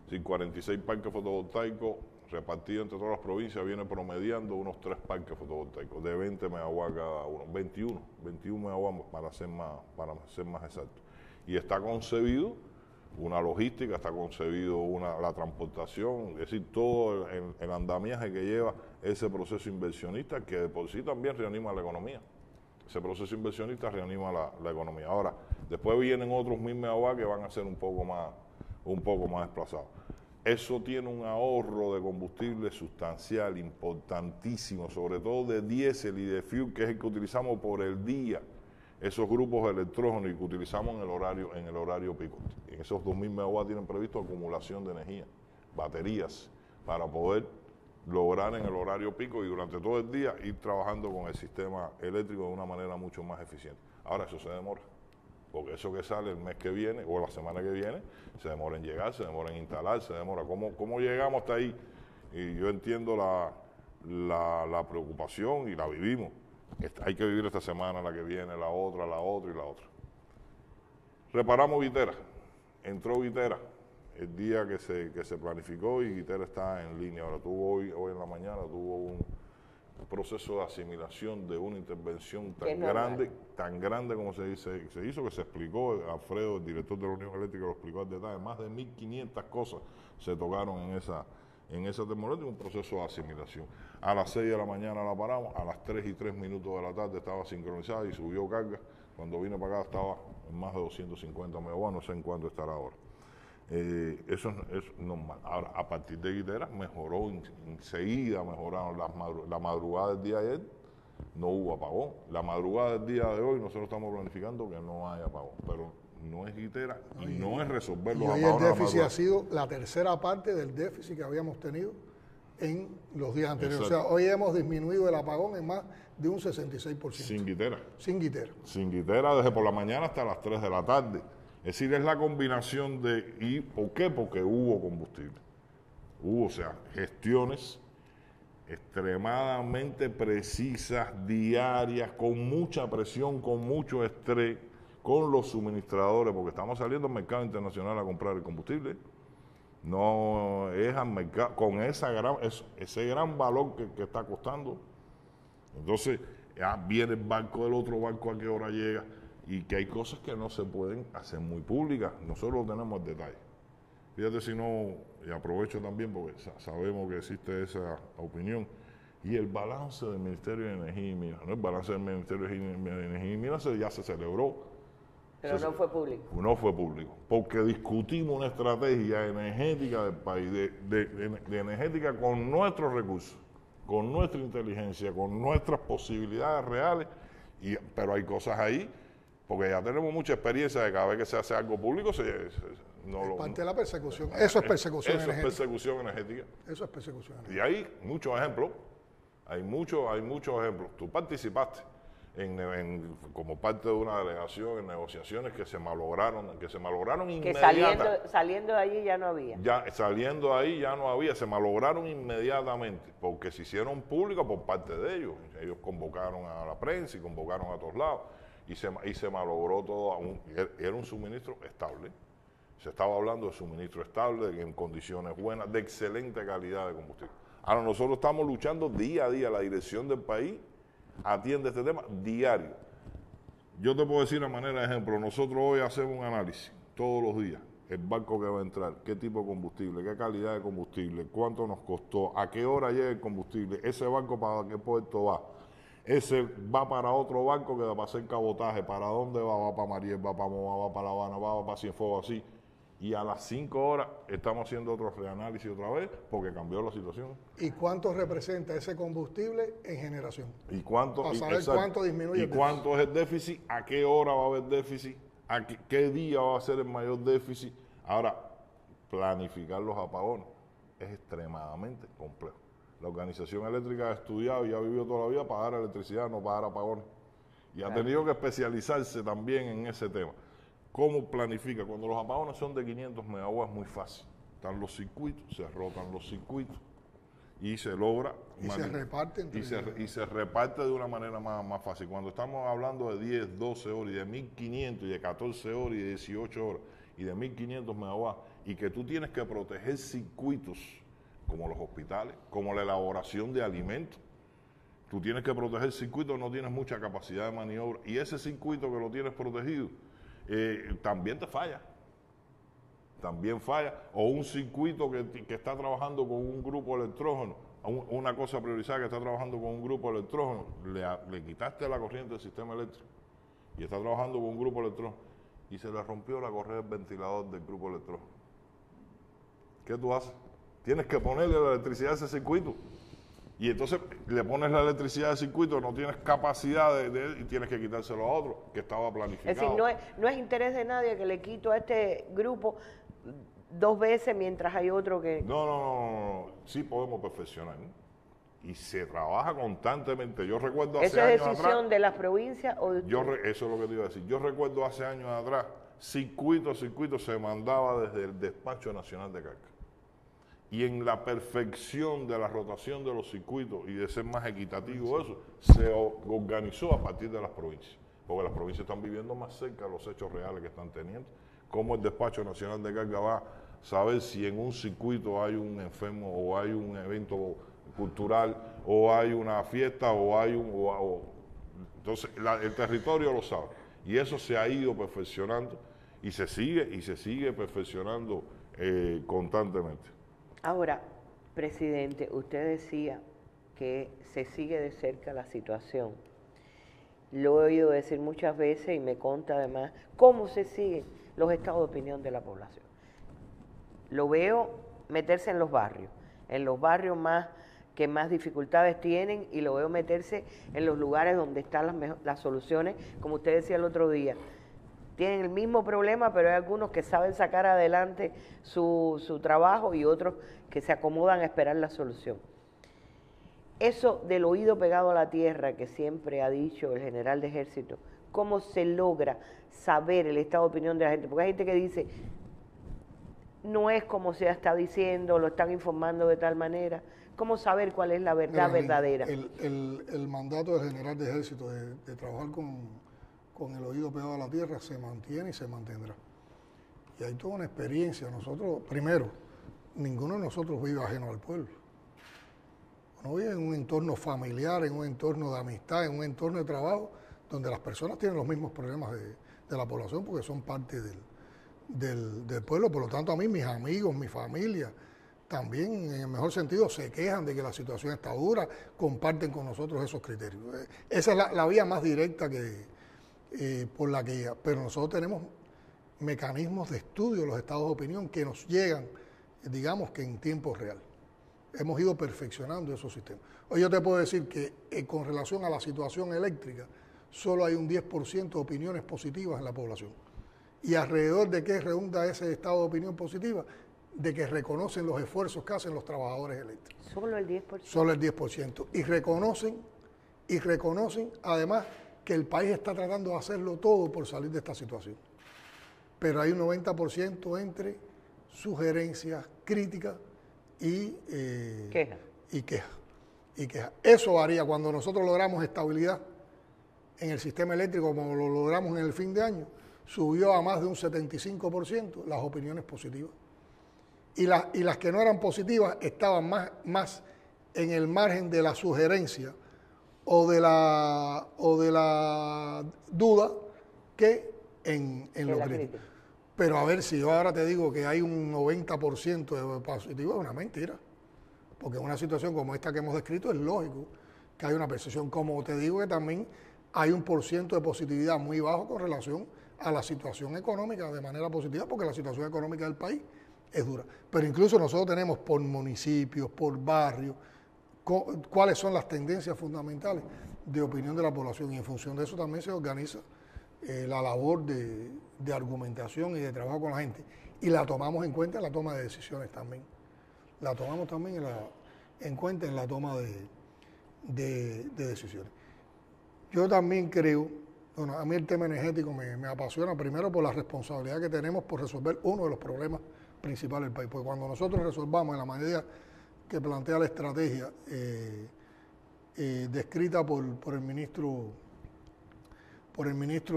Si 46 parques fotovoltaicos repartidos entre todas las provincias viene promediando unos 3 parques fotovoltaicos de 20 megawatts cada uno, 21 megawatts para ser más exacto. Y está concebido una logística, está concebido la transportación, es decir, todo el andamiaje que lleva ese proceso inversionista que de por sí también reanima la economía. Ese proceso inversionista reanima la economía. Ahora, después vienen otros 1000 megawatts que van a ser un poco más desplazados. Eso tiene un ahorro de combustible sustancial, importantísimo, sobre todo de diésel y de fuel, que es el que utilizamos por el día. Esos grupos electrógenos que utilizamos en el horario pico. En esos 2000 megawatts tienen previsto acumulación de energía, baterías, para poder lograr en el horario pico y durante todo el día ir trabajando con el sistema eléctrico de una manera mucho más eficiente. Ahora eso se demora, porque eso que sale el mes que viene o la semana que viene, se demora en llegar, se demora en instalar, se demora. ¿Cómo llegamos hasta ahí? Y yo entiendo la preocupación y la vivimos. Hay que vivir esta semana, la que viene, la otra y la otra. Reparamos Guitera. Entró Guitera el día que se planificó y Guitera está en línea. Ahora hoy en la mañana tuvo un proceso de asimilación de una intervención tan grande como se hizo, que se explicó. Alfredo, el director de la Unión Eléctrica, lo explicó al detalle. Más de 1500 cosas se tocaron en esa termoeléctrica, un proceso de asimilación. A las 6 de la mañana la paramos, a las 3:03 de la tarde estaba sincronizada y subió carga. Cuando vine para acá estaba en más de 250 megawatts, no sé en cuánto estará ahora. Eso es normal. Ahora, a partir de Guitera mejoró, enseguida mejoraron la madrugada del día de ayer, no hubo apagón. La madrugada del día de hoy nosotros estamos planificando que no haya apagón, pero no es Guitera y no es resolver los apagones. Y el déficit ha sido la tercera parte del déficit que habíamos tenido en los días anteriores. Exacto. O sea, hoy hemos disminuido el apagón en más de un 66%. Sin Guitera. Sin Guitera. Sin Guitera desde por la mañana hasta las 3 de la tarde. Es decir, es la combinación de... ¿Y por qué? Porque hubo combustible. Hubo, gestiones extremadamente precisas, diarias, con mucha presión, con mucho estrés, con los suministradores, porque estamos saliendo al mercado internacional a comprar el combustible. No es al mercado, con ese gran valor que está costando. Entonces, ya viene el barco del otro barco, a qué hora llega, y que hay cosas que no se pueden hacer muy públicas. Nosotros tenemos el detalle. Fíjate si no, y aprovecho también porque sabemos que existe esa opinión, y el balance del Ministerio de Energía y Minas. ¿No? El balance del Ministerio de Energía y Minas ya se celebró. Pero no fue público. No fue público, porque discutimos una estrategia energética del país, de energética con nuestros recursos, con nuestra inteligencia, con nuestras posibilidades reales, pero hay cosas ahí, porque ya tenemos mucha experiencia de cada vez que se hace algo público, parte de la persecución. Eso es persecución energética. Eso es persecución energética. Eso es persecución energética. Y hay muchos ejemplos, hay muchos ejemplos. Tú participaste como parte de una delegación en negociaciones que se malograron inmediatamente. Que saliendo de allí ya no había. Saliendo de ahí ya no había, se malograron inmediatamente, porque se hicieron públicas por parte de ellos. Ellos convocaron a la prensa y convocaron a todos lados, y se malogró todo. Era un suministro estable. Se estaba hablando de suministro estable, en condiciones buenas, de excelente calidad de combustible. Ahora nosotros estamos luchando día a día, la dirección del país atiende este tema diario. Yo te puedo decir a manera de ejemplo, nosotros hoy hacemos un análisis todos los días, el barco que va a entrar, qué tipo de combustible, qué calidad de combustible, cuánto nos costó, a qué hora llega el combustible, ese barco para qué puerto va, ese va para otro barco que va a hacer cabotaje, para dónde va para Mariel, va para Moa, va para La Habana, va para Cienfuegos, así. Y a las 5 horas estamos haciendo otro reanálisis otra vez porque cambió la situación. ¿Y cuánto representa ese combustible en generación? ¿Y cuánto? Para saber cuánto disminuye. ¿Y cuánto es el déficit? ¿A qué hora va a haber déficit? ¿A qué día va a ser el mayor déficit? Ahora, planificar los apagones es extremadamente complejo. La organización eléctrica ha estudiado y ha vivido toda la vida pagar electricidad, no pagar apagones. Y ha tenido que especializarse también en ese tema. ¿Cómo planifica? Cuando los apagones son de 500 megawatts, muy fácil. Están los circuitos, se rotan los circuitos y se logra y se reparte entre y se reparte de una manera más fácil. Cuando estamos hablando de 10, 12 horas y de 1.500 y de 14 horas y de 18 horas y de 1.500 megawatts y que tú tienes que proteger circuitos como los hospitales, como la elaboración de alimentos, tú tienes que proteger circuitos, no tienes mucha capacidad de maniobra y ese circuito que lo tienes protegido también te falla. También falla, o un circuito que está trabajando con un grupo electrógeno, una cosa priorizada que está trabajando con un grupo electrógeno, le quitaste la corriente del sistema eléctrico y está trabajando con un grupo electrógeno y se le rompió la correa del ventilador del grupo electrógeno. ¿Qué tú haces? Tienes que ponerle la electricidad a ese circuito. Y entonces le pones la electricidad al circuito, no tienes capacidad y tienes que quitárselo a otro que estaba planificado. Es decir, no es interés de nadie que le quito a este grupo 2 veces mientras hay otro que... No. Sí podemos perfeccionar, ¿no? Y se trabaja constantemente. Yo recuerdo hace ¿Eso es años atrás... decisión de las provincias o de usted? Eso es lo que te iba a decir. Yo recuerdo hace años atrás, circuito se mandaba desde el Despacho Nacional de Carga. Y en la perfección de la rotación de los circuitos y de ser más equitativo eso, se organizó a partir de las provincias. Porque las provincias están viviendo más cerca de los hechos reales que están teniendo. Cómo el Despacho Nacional de Carga va a saber si en un circuito hay un enfermo o hay un evento cultural o hay una fiesta o hay entonces el territorio lo sabe y eso se ha ido perfeccionando y se sigue perfeccionando constantemente. Ahora, presidente, usted decía que se sigue de cerca la situación. Lo he oído decir muchas veces y me consta además cómo se siguen los estados de opinión de la población. Lo veo meterse en los barrios que más dificultades tienen y lo veo meterse en los lugares donde están las soluciones, como usted decía el otro día. Tienen el mismo problema, pero hay algunos que saben sacar adelante su trabajo y otros que se acomodan a esperar la solución. Eso del oído pegado a la tierra que siempre ha dicho el general de ejército, ¿cómo se logra saber el estado de opinión de la gente? Porque hay gente que dice, no es como se está diciendo, lo están informando de tal manera. ¿Cómo saber cuál es la verdad verdadera? El mandato del general de ejército de trabajar con el oído pegado a la tierra se mantiene y se mantendrá. Y hay toda una experiencia. Nosotros, primero, ninguno de nosotros vive ajeno al pueblo. Uno vive en un entorno familiar, en un entorno de amistad, en un entorno de trabajo, donde las personas tienen los mismos problemas de la población porque son parte del pueblo. Por lo tanto, a mí, mis amigos, mi familia, también, en el mejor sentido, se quejan de que la situación está dura, comparten con nosotros esos criterios. Esa es la vía más directa por la que... Pero nosotros tenemos mecanismos de estudio de los estados de opinión que nos llegan, digamos que en tiempo real. Hemos ido perfeccionando esos sistemas. Hoy yo te puedo decir que con relación a la situación eléctrica, solo hay un 10% de opiniones positivas en la población. ¿Y alrededor de qué redunda ese estado de opinión positiva? De que reconocen los esfuerzos que hacen los trabajadores eléctricos. Solo el 10%. Solo el 10%. Y reconocen además que el país está tratando de hacerlo todo por salir de esta situación. Pero hay un 90% entre sugerencias, críticas y quejas. Eso varía. Cuando nosotros logramos estabilidad en el sistema eléctrico, como lo logramos en el fin de año, subió a más de un 75% las opiniones positivas. Y las que no eran positivas estaban más en el margen de la sugerencia o de la duda que en lo crítico. Pero a ver, si yo ahora te digo que hay un 90% de positivo, es una mentira. Porque en una situación como esta que hemos descrito es lógico que hay una percepción. Como te digo que también hay un % de positividad muy bajo con relación a la situación económica de manera positiva, porque la situación económica del país es dura. Pero incluso nosotros tenemos por municipios, por barrios, cuáles son las tendencias fundamentales de opinión de la población y en función de eso también se organiza la labor de argumentación y de trabajo con la gente. Y la tomamos en cuenta en la toma de decisiones también. La tomamos también en cuenta en la toma de decisiones. Yo también creo, bueno, a mí el tema energético me apasiona primero por la responsabilidad que tenemos por resolver uno de los problemas principales del país. Porque cuando nosotros resolvamos en la medida que plantea la estrategia descrita por el ministro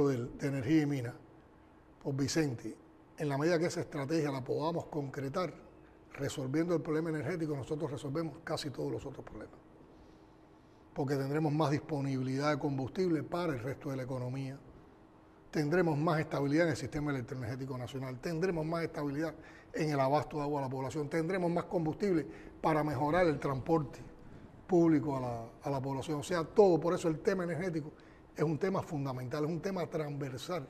de Energía y Minas, por Vicente, en la medida que esa estrategia la podamos concretar, resolviendo el problema energético, nosotros resolvemos casi todos los otros problemas. Porque tendremos más disponibilidad de combustible para el resto de la economía, tendremos más estabilidad en el sistema electroenergético nacional, tendremos más estabilidad en el abasto de agua a la población, tendremos más combustible para mejorar el transporte público a la población. O sea, todo, por eso el tema energético es un tema fundamental, es un tema transversal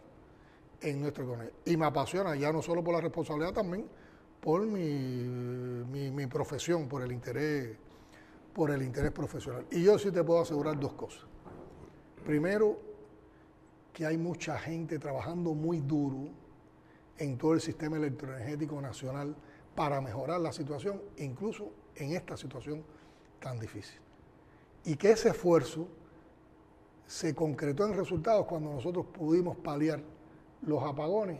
en nuestra economía. Y me apasiona ya no solo por la responsabilidad, también por mi profesión, por el interés profesional. Y yo sí te puedo asegurar dos cosas. Primero, que hay mucha gente trabajando muy duro en todo el sistema electroenergético nacional para mejorar la situación, incluso en esta situación tan difícil. Y que ese esfuerzo se concretó en resultados cuando nosotros pudimos paliar los apagones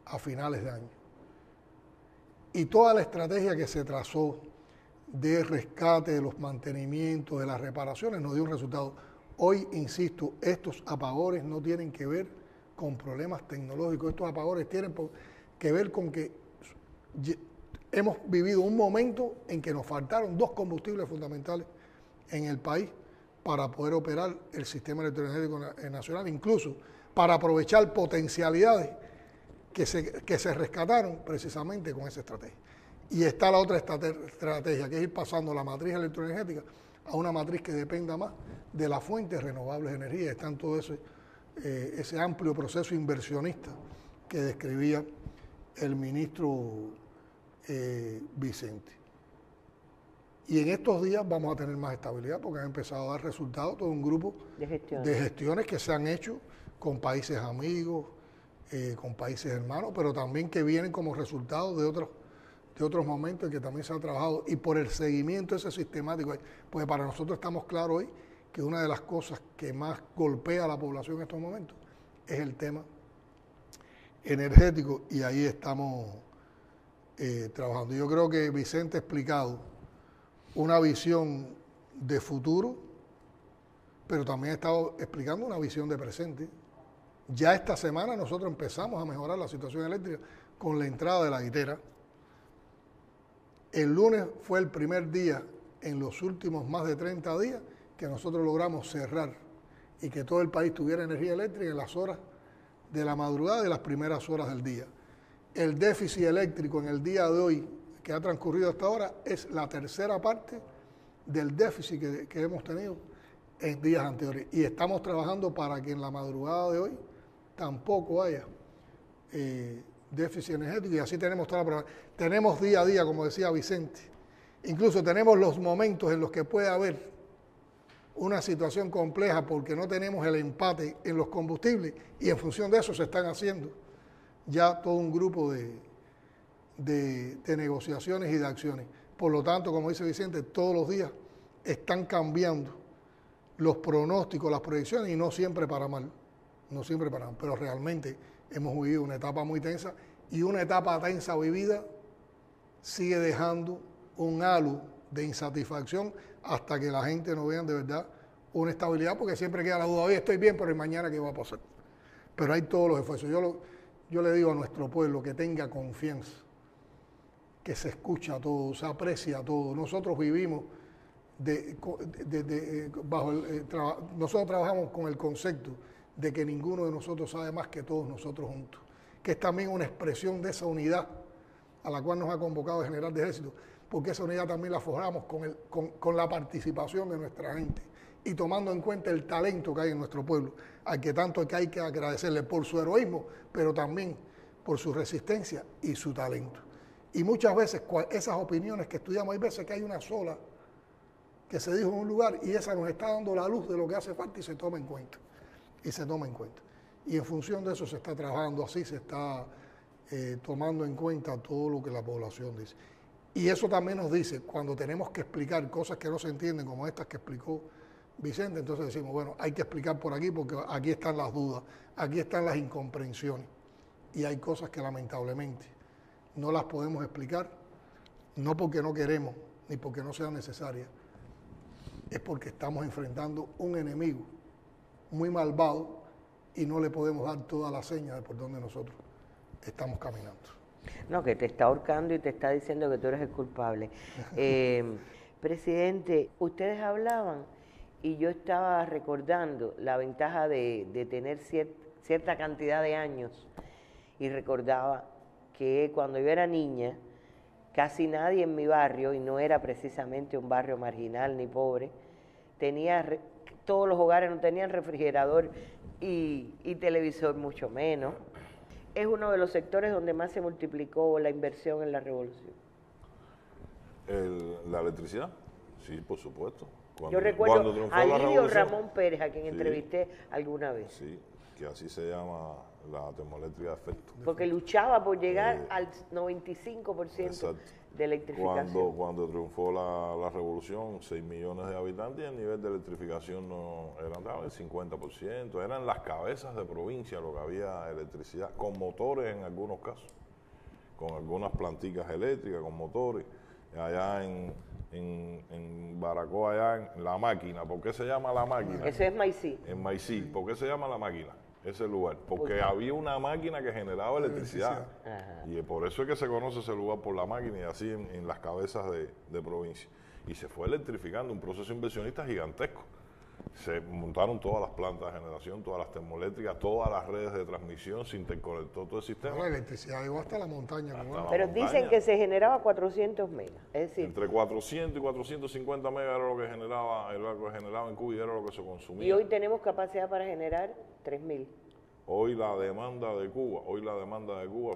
a finales de año. Y toda la estrategia que se trazó de rescate, de los mantenimientos, de las reparaciones, nos dio un resultado. Hoy, insisto, estos apagones no tienen que ver con problemas tecnológicos, estos apagones tienen que ver con que hemos vivido un momento en que nos faltaron dos combustibles fundamentales en el país para poder operar el sistema electroenergético nacional, incluso para aprovechar potencialidades que se rescataron precisamente con esa estrategia. Y está la otra estrategia, que es ir pasando la matriz electroenergética a una matriz que dependa más de las fuentes renovables de energía. Está en todo ese amplio proceso inversionista que describía el ministro Vicente. Y en estos días vamos a tener más estabilidad porque han empezado a dar resultados todo un grupo de gestiones que se han hecho con países amigos, con países hermanos, pero también que vienen como resultado de otros momentos en que también se ha trabajado y por el seguimiento ese sistemático. Pues para nosotros estamos claros hoy que una de las cosas que más golpea a la población en estos momentos es el tema energético y ahí estamos trabajando. Yo creo que Vicente ha explicado una visión de futuro, pero también ha estado explicando una visión de presente. Ya esta semana nosotros empezamos a mejorar la situación eléctrica con la entrada de la guitera. El lunes fue el primer día en los últimos más de 30 días que nosotros logramos cerrar y que todo el país tuviera energía eléctrica en las horas de la madrugada y las primeras horas del día. El déficit eléctrico en el día de hoy que ha transcurrido hasta ahora es la tercera parte del déficit que hemos tenido en días anteriores. Y estamos trabajando para que en la madrugada de hoy tampoco haya déficit energético y así tenemos toda la programación. Tenemos día a día, como decía Vicente, incluso tenemos los momentos en los que puede haber una situación compleja porque no tenemos el empate en los combustibles y en función de eso se están haciendo ya todo un grupo de negociaciones y de acciones. Por lo tanto, como dice Vicente, todos los días están cambiando los pronósticos, las proyecciones y no siempre para mal, pero realmente hemos vivido una etapa muy tensa y una etapa tensa vivida sigue dejando un halo de insatisfacción hasta que la gente no vea de verdad una estabilidad, porque siempre queda la duda, hoy estoy bien, pero mañana ¿qué va a pasar? Pero hay todos los esfuerzos. Yo le digo a nuestro pueblo que tenga confianza, que se escucha todo, se aprecia todo. Nosotros vivimos nosotros trabajamos con el concepto de que ninguno de nosotros sabe más que todos nosotros juntos, que es también una expresión de esa unidad a la cual nos ha convocado el general de ejército, porque esa unidad también la forjamos con la participación de nuestra gente y tomando en cuenta el talento que hay en nuestro pueblo, al que tanto hay que agradecerle por su heroísmo, pero también por su resistencia y su talento. Y muchas veces esas opiniones que estudiamos, hay veces que hay una sola que se dijo en un lugar y esa nos está dando la luz de lo que hace falta y se toma en cuenta. Y en función de eso se está trabajando así, se está tomando en cuenta todo lo que la población dice. Y eso también nos dice, cuando tenemos que explicar cosas que no se entienden, como estas que explicó Vicente, entonces decimos, bueno, hay que explicar por aquí porque aquí están las dudas, aquí están las incomprensiones. Y hay cosas que lamentablemente no las podemos explicar, no porque no queremos, ni porque no sea necesaria, es porque estamos enfrentando un enemigo muy malvado y no le podemos dar toda la seña de por donde nosotros estamos caminando. No, que te está ahorcando y te está diciendo que tú eres el culpable. Presidente, ustedes hablaban y yo estaba recordando la ventaja de tener cierta cantidad de años y recordaba que cuando yo era niña, casi nadie en mi barrio, y no era precisamente un barrio marginal ni pobre, todos los hogares no tenían refrigerador y televisor, mucho menos. Es uno de los sectores donde más se multiplicó la inversión en la revolución. ¿La electricidad? Sí, por supuesto. Yo recuerdo a Lidio Ramón Pérez, a quien entrevisté alguna vez. Sí, que así se llama la termoeléctrica de efecto. Porque luchaba por llegar al 95% de electrificación. Cuando triunfó la revolución, 6 millones de habitantes, y el nivel de electrificación no era el 50%. Eran las cabezas de provincia lo que había electricidad, con motores en algunos casos, con algunas planticas eléctricas, con motores. Allá en Baracoa, allá en La Máquina. ¿Por qué se llama La Máquina? Eso es Maicí. En Maicí. ¿Por qué se llama La Máquina? Ese lugar. Porque había una máquina que generaba electricidad. Y por eso es que se conoce ese lugar por La Máquina y así en las cabezas de provincia. Y se fue electrificando, un proceso inversionista gigantesco. Se montaron todas las plantas de generación, todas las termoeléctricas, todas las redes de transmisión, se interconectó todo el sistema. La electricidad llegó hasta la montaña. Pero dicen que se generaba 400 megas. Es decir, entre 400 y 450 megas era lo que generaba, en Cuba y era lo que se consumía. Y hoy tenemos capacidad para generar 3.000. Hoy la demanda de Cuba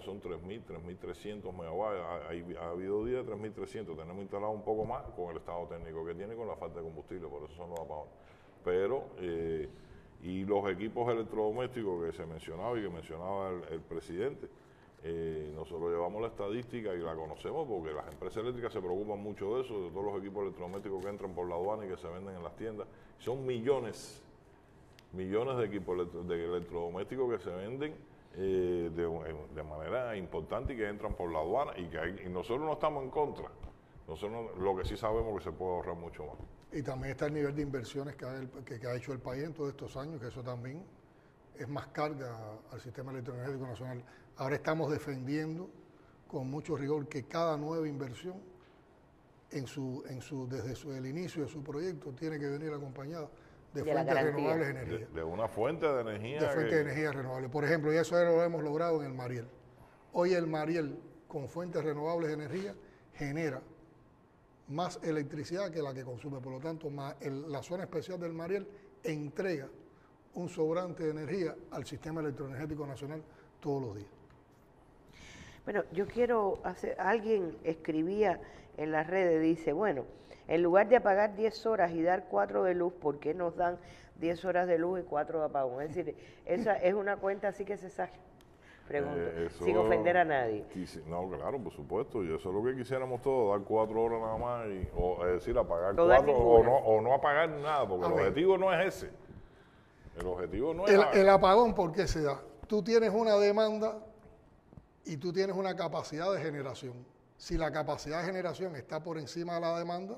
son 3.000, 3.300 megawatts. Ha habido días de 3.300. Tenemos instalado un poco más con el estado técnico que tiene y con la falta de combustible, por eso son los apagones. Pero, y los equipos electrodomésticos que se mencionaba y que mencionaba el presidente, nosotros llevamos la estadística y la conocemos porque las empresas eléctricas se preocupan mucho de eso, de todos los equipos electrodomésticos que entran por la aduana y que se venden en las tiendas. Son millones de equipos de electrodomésticos que se venden de manera importante y que entran por la aduana y nosotros no estamos en contra. Nosotros lo que sí sabemos que se puede ahorrar mucho más. Y también está el nivel de inversiones que ha hecho el país en todos estos años, que eso también es más carga al sistema electroenergético nacional. Ahora estamos defendiendo con mucho rigor que cada nueva inversión desde el inicio de su proyecto tiene que venir acompañada de fuentes renovables de energía. De una fuente de energía. De fuente de energía renovable. Por ejemplo, y eso lo hemos logrado en el Mariel. Hoy el Mariel, con fuentes renovables de energía, genera más electricidad que la que consume. Por lo tanto, la zona especial del Mariel entrega un sobrante de energía al sistema electroenergético nacional todos los días. Bueno, yo quiero alguien escribía en las redes, dice, bueno, en lugar de apagar 10 horas y dar 4 de luz, ¿por qué nos dan 10 horas de luz y 4 de apagón? Es decir, esa es una cuenta así que se saca. Pregunto, sin ofender a nadie. No, claro, por supuesto, y eso es lo que quisiéramos todos, dar 4 horas nada más, es decir, apagar 4 o no apagar nada, porque el objetivo no es ese. El objetivo no es... El apagón, ¿por qué se da? Tú tienes una demanda y tú tienes una capacidad de generación. Si la capacidad de generación está por encima de la demanda,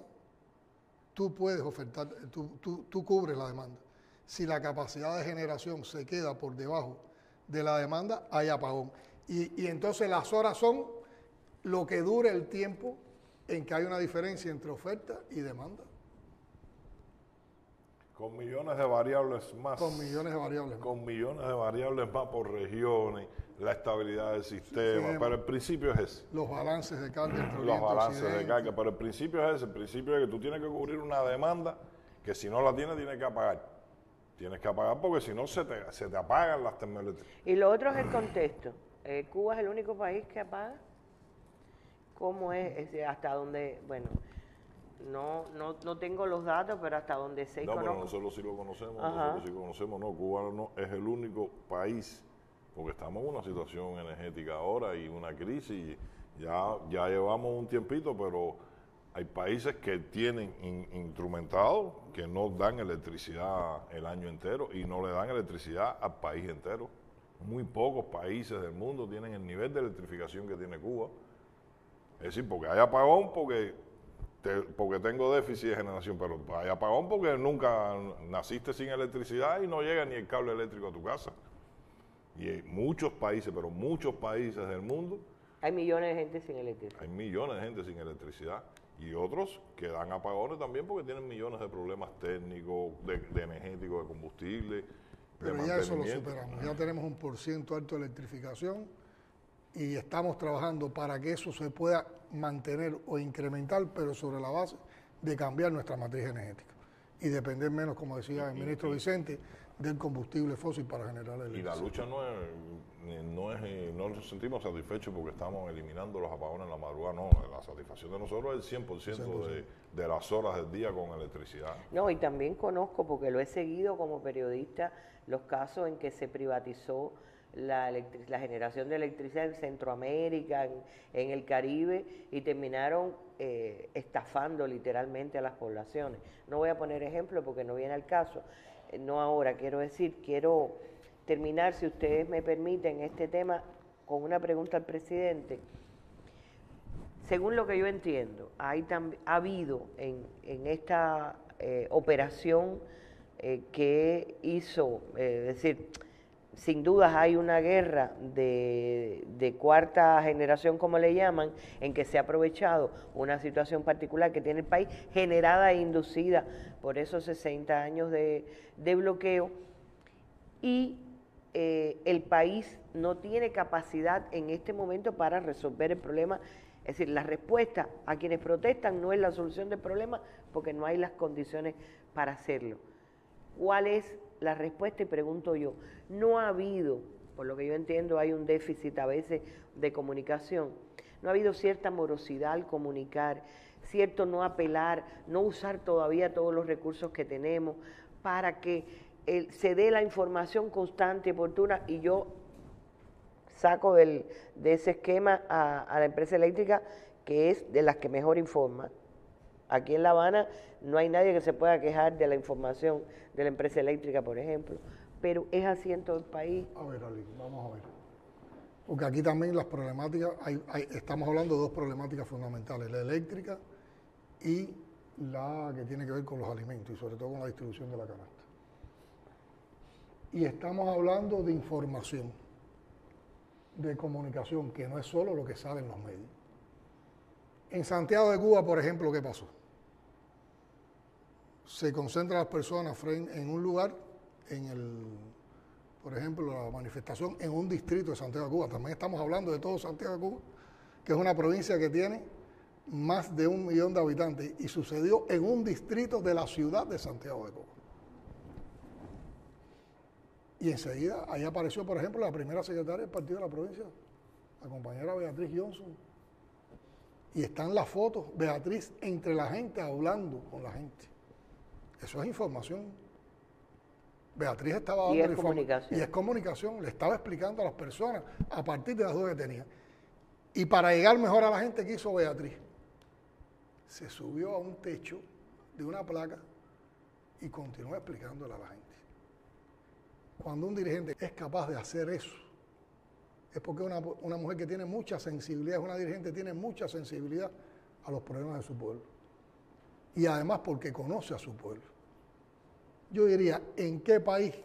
tú puedes ofertar, tú cubres la demanda. Si la capacidad de generación se queda por debajo de la demanda, hay apagón. Y entonces las horas son lo que dure el tiempo en que hay una diferencia entre oferta y demanda. Con millones de variables más. Con millones de variables más. Con millones de variables más por regiones, la estabilidad del sistema, pero el principio es ese. Los balances de carga. Los balances de carga, pero el principio es ese. El principio es que tú tienes que cubrir una demanda que si no la tienes que apagar. Tienes que apagar porque si no se te apagan las termoeléctricas. Y lo otro es el contexto. ¿Cuba es el único país que apaga? ¿Cómo es? Hasta donde, bueno, no tengo los datos, pero hasta donde sé y conozco. Pero nosotros sí lo conocemos, nosotros sí conocemos. No, Cuba no es el único país, porque estamos en una situación energética ahora y una crisis. Ya llevamos un tiempito, pero hay países que tienen instrumentado que no dan electricidad el año entero y no le dan electricidad al país entero. Muy pocos países del mundo tienen el nivel de electrificación que tiene Cuba. Es decir, porque hay apagón, porque porque tengo déficit de generación, pero hay apagón porque nunca naciste sin electricidad y no llega ni el cable eléctrico a tu casa. Y hay muchos países, pero muchos países del mundo, Hay millones de gente sin electricidad. hay millones de gente sin electricidad. Y otros que dan apagones también porque tienen millones de problemas técnicos, de energéticos, de combustible, Pero de ya eso lo mantenimiento. superamos. Ya tenemos un % alto de electrificación y estamos trabajando para que eso se pueda mantener o incrementar, pero sobre la base de cambiar nuestra matriz energética y depender menos, como decía el ministro Vicente, del combustible fósil para generar Y electricidad. la lucha no nos sentimos satisfechos porque estamos eliminando los apagones en la madrugada, no. La satisfacción de nosotros es el 100% de las horas del día con electricidad. No, y también conozco, porque lo he seguido como periodista, los casos en que se privatizó la generación de electricidad en Centroamérica, en el Caribe, y terminaron estafando literalmente a las poblaciones. No voy a poner ejemplo porque no viene al caso, no ahora, quiero terminar, si ustedes me permiten, este tema con una pregunta al presidente. Según lo que yo entiendo, ha habido en esta operación que hizo, es decir, sin dudas hay una guerra de cuarta generación, como le llaman, en que se ha aprovechado una situación particular que tiene el país, generada e inducida por esos 60 años de bloqueo, y el país no tiene capacidad en este momento para resolver el problema. Es decir, la respuesta a quienes protestan no es la solución del problema porque no hay las condiciones para hacerlo. ¿Cuál es la respuesta? Y pregunto yo, no ha habido, por lo que yo entiendo, hay un déficit a veces de comunicación, no ha habido cierta morosidad al comunicar, cierto no apelar, no usar todavía todos los recursos que tenemos para que se dé la información constante y oportuna. Y yo saco de ese esquema a la empresa eléctrica, que es de las que mejor informa. Aquí en La Habana no hay nadie que se pueda quejar de la información de la empresa eléctrica, por ejemplo, pero es así en todo el país. A ver, Ali, vamos a ver. Porque aquí también las problemáticas, estamos hablando de dos problemáticas fundamentales, la eléctrica y la que tiene que ver con los alimentos y sobre todo con la distribución de la canasta. Y estamos hablando de información, de comunicación, que no es solo lo que sale en los medios. En Santiago de Cuba, por ejemplo, ¿qué pasó? Se concentran las personas en un lugar, por ejemplo, la manifestación en un distrito de Santiago de Cuba. También estamos hablando de todo Santiago de Cuba, que es una provincia que tiene más de 1 millón de habitantes, y sucedió en un distrito de la ciudad de Santiago de Cuba. Y enseguida ahí apareció, por ejemplo, la primera secretaria del partido de la provincia, la compañera Beatriz Johnson. Y están las fotos, Beatriz entre la gente, hablando con la gente. Eso es información. Beatriz estaba dando comunicación. Y es comunicación, le estaba explicando a las personas a partir de las dudas que tenía. Y para llegar mejor a la gente, ¿qué hizo Beatriz? Se subió a un techo de una placa y continuó explicándole a la gente. Cuando un dirigente es capaz de hacer eso, es porque una mujer que tiene mucha sensibilidad, una dirigente que tiene mucha sensibilidad a los problemas de su pueblo. Y además porque conoce a su pueblo. Yo diría, ¿en qué país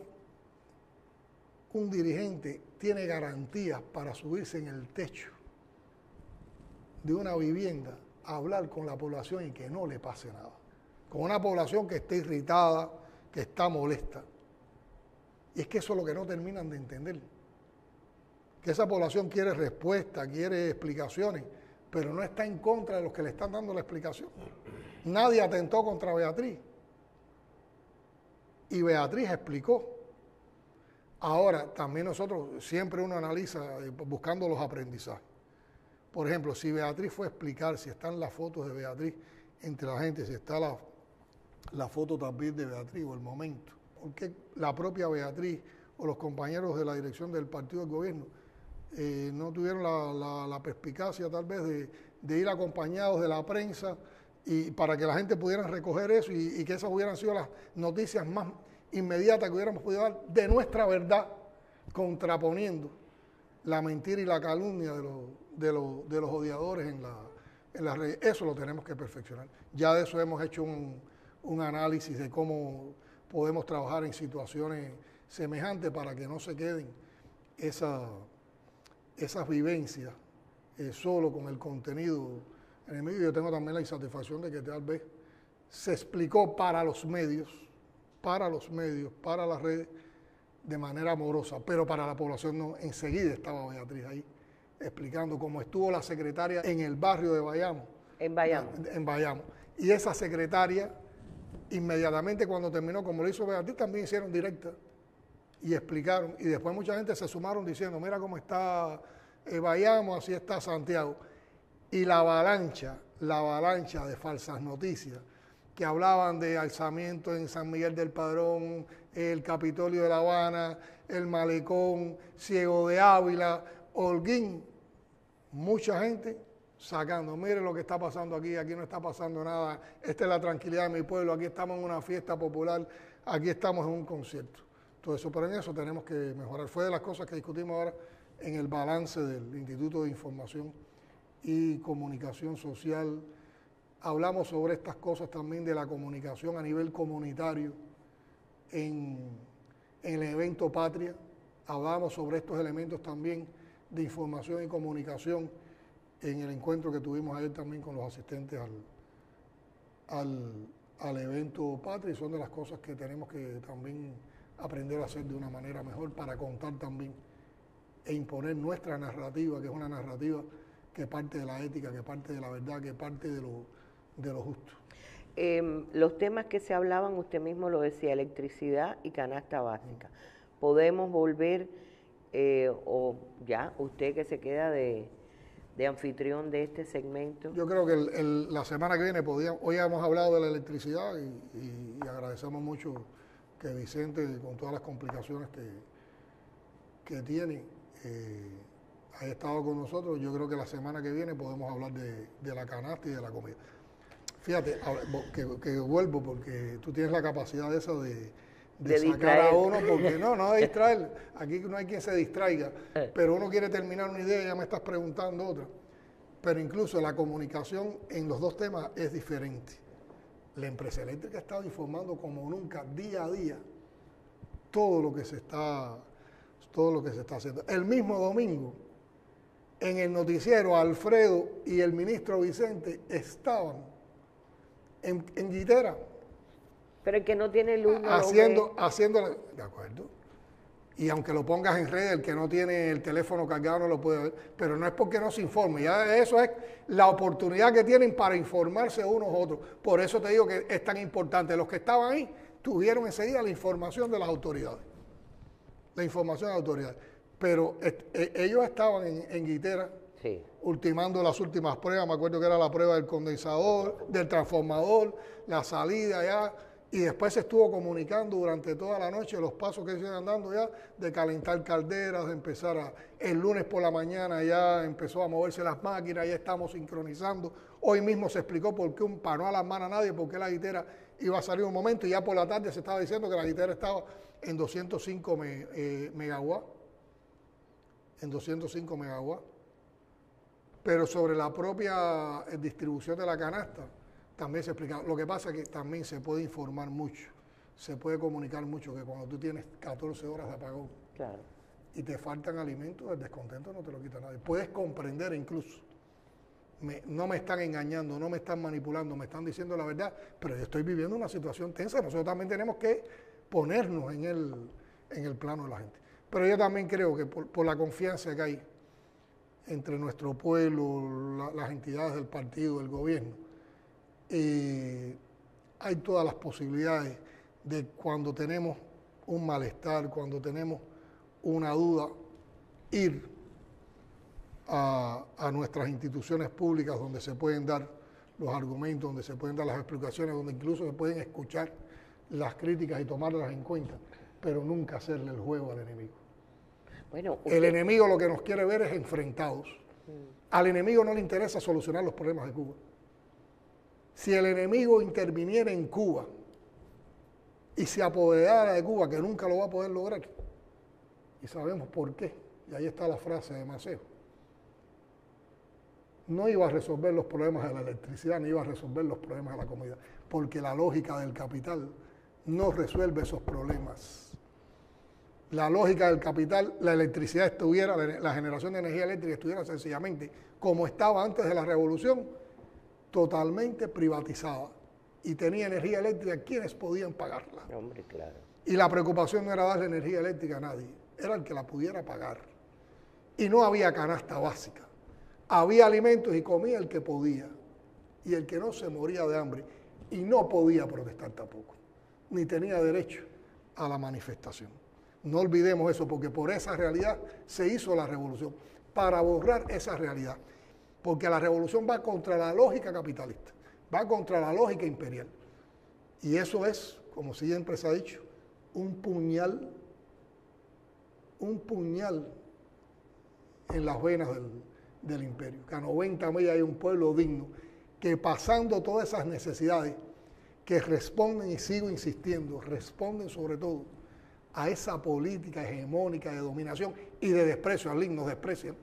un dirigente tiene garantías para subirse en el techo de una vivienda a hablar con la población y que no le pase nada? Con una población que está irritada, que está molesta. Y es que eso es lo que no terminan de entender. Que esa población quiere respuesta, quiere explicaciones, pero no está en contra de los que le están dando la explicación. Nadie atentó contra Beatriz. Y Beatriz explicó. Ahora, también nosotros, siempre uno analiza buscando los aprendizajes. Por ejemplo, si Beatriz fue a explicar, si están las fotos de Beatriz entre la gente, si está la foto también de Beatriz o el momento, ¿por qué la propia Beatriz o los compañeros de la dirección del partido del gobierno no tuvieron la perspicacia tal vez de ir acompañados de la prensa y para que la gente pudiera recoger eso y que esas hubieran sido las noticias más inmediatas que hubiéramos podido dar de nuestra verdad, contraponiendo la mentira y la calumnia de los odiadores en las redes. Eso lo tenemos que perfeccionar. Ya de eso hemos hecho un análisis de cómo podemos trabajar en situaciones semejantes para que no se queden esas vivencias solo con el contenido enemigo. Yo tengo también la insatisfacción de que tal vez se explicó para los medios, para las redes, de manera amorosa, pero para la población no. Enseguida estaba Beatriz ahí explicando cómo estuvo la secretaria en el barrio de Bayamo. En Bayamo. En Bayamo. Y esa secretaria, inmediatamente cuando terminó, como lo hizo Beatriz, también hicieron directa y explicaron. Y después mucha gente se sumaron diciendo, mira cómo está Bayamo, así está Santiago. Y la avalancha de falsas noticias que hablaban de alzamiento en San Miguel del Padrón, el Capitolio de La Habana, el Malecón, Ciego de Ávila, Holguín, mucha gente sacando, mire lo que está pasando aquí no está pasando nada, esta es la tranquilidad de mi pueblo, aquí estamos en una fiesta popular, aquí estamos en un concierto. Todo eso, pero en eso tenemos que mejorar. Fue de las cosas que discutimos ahora en el balance del Instituto de Información y Comunicación Social. Hablamos sobre estas cosas también de la comunicación a nivel comunitario en el evento Patria. Hablamos sobre estos elementos también de información y comunicación en el encuentro que tuvimos ayer también con los asistentes al evento Patria, y son de las cosas que tenemos que también aprender a hacer de una manera mejor para contar también e imponer nuestra narrativa, que es una narrativa que parte de la ética, que parte de la verdad, que parte de lo justo. Los temas que se hablaban, usted mismo lo decía, electricidad y canasta básica. ¿Podemos volver, o ya, usted que se queda de anfitrión de este segmento? Yo creo que la semana que viene hoy hemos hablado de la electricidad y agradecemos mucho que Vicente, con todas las complicaciones que tiene, haya estado con nosotros. Yo creo que la semana que viene podemos hablar de la canasta y de la comida. Fíjate, que vuelvo porque tú tienes la capacidad esa de sacar distraer a uno, porque no de distraer, aquí no hay quien se distraiga, pero uno quiere terminar una idea y ya me estás preguntando otra. Pero incluso la comunicación en los dos temas es diferente. La empresa eléctrica ha estado informando como nunca, día a día, todo lo que se está haciendo. El mismo domingo, en el noticiero, Alfredo y el ministro Vicente estaban en Guitera. Pero el que no tiene luz no haciendo, de acuerdo. Y aunque lo pongas en red, el que no tiene el teléfono cargado no lo puede ver, pero no es porque no se informe, ya eso es la oportunidad que tienen para informarse unos a otros. Por eso te digo que es tan importante. Los que estaban ahí tuvieron enseguida la información de las autoridades. La información de las autoridades. Pero ellos estaban en Guitera, sí, ultimando las últimas pruebas. Me acuerdo que era la prueba del condensador, del transformador, la salida ya. Y después se estuvo comunicando durante toda la noche los pasos que se iban dando ya, de calentar calderas, de empezar el lunes por la mañana ya empezó a moverse las máquinas, ya estamos sincronizando. Hoy mismo se explicó por qué para no alarmar a nadie, por qué la Guitera iba a salir un momento, y ya por la tarde se estaba diciendo que la Guitera estaba en 205 megawatts. En 205 megawatts. Pero sobre la propia distribución de la canasta, también se explica. Lo que pasa es que también se puede informar mucho, se puede comunicar mucho, que cuando tú tienes 14 horas de apagón, claro, y te faltan alimentos, el descontento no te lo quita nadie. Puedes comprender incluso. No me están engañando, no me están manipulando, me están diciendo la verdad, pero yo estoy viviendo una situación tensa. Nosotros también tenemos que ponernos en el plano de la gente. Pero yo también creo que por la confianza que hay entre nuestro pueblo, las entidades del partido, el gobierno, hay todas las posibilidades de, cuando tenemos un malestar, cuando tenemos una duda, ir a nuestras instituciones públicas donde se pueden dar los argumentos, donde se pueden dar las explicaciones, donde incluso se pueden escuchar las críticas y tomarlas en cuenta, pero nunca hacerle el juego al enemigo. Bueno, el enemigo lo que nos quiere ver es enfrentados. Al enemigo no le interesa solucionar los problemas de Cuba. Si el enemigo interviniera en Cuba y se apoderara de Cuba, que nunca lo va a poder lograr, y sabemos por qué, y ahí está la frase de Maceo, no iba a resolver los problemas de la electricidad, ni iba a resolver los problemas de la comida, porque la lógica del capital no resuelve esos problemas. La lógica del capital, la electricidad estuviera, la generación de energía eléctrica estuviera sencillamente como estaba antes de la revolución, totalmente privatizada. Y tenía energía eléctrica quienes podían pagarla. Hombre, claro. Y la preocupación no era darle energía eléctrica a nadie, era el que la pudiera pagar. Y no había canasta básica. Había alimentos y comía el que podía. Y el que no se moría de hambre. Y no podía protestar tampoco. Ni tenía derecho a la manifestación. No olvidemos eso, porque por esa realidad se hizo la revolución, para borrar esa realidad. Porque la revolución va contra la lógica capitalista, va contra la lógica imperial. Y eso es, como siempre se ha dicho, un puñal en las venas del imperio. Que a 90 millas hay un pueblo digno, que pasando todas esas necesidades, que responden, y sigo insistiendo, responden sobre todo a esa política hegemónica de dominación y de desprecio. Al nos desprecian.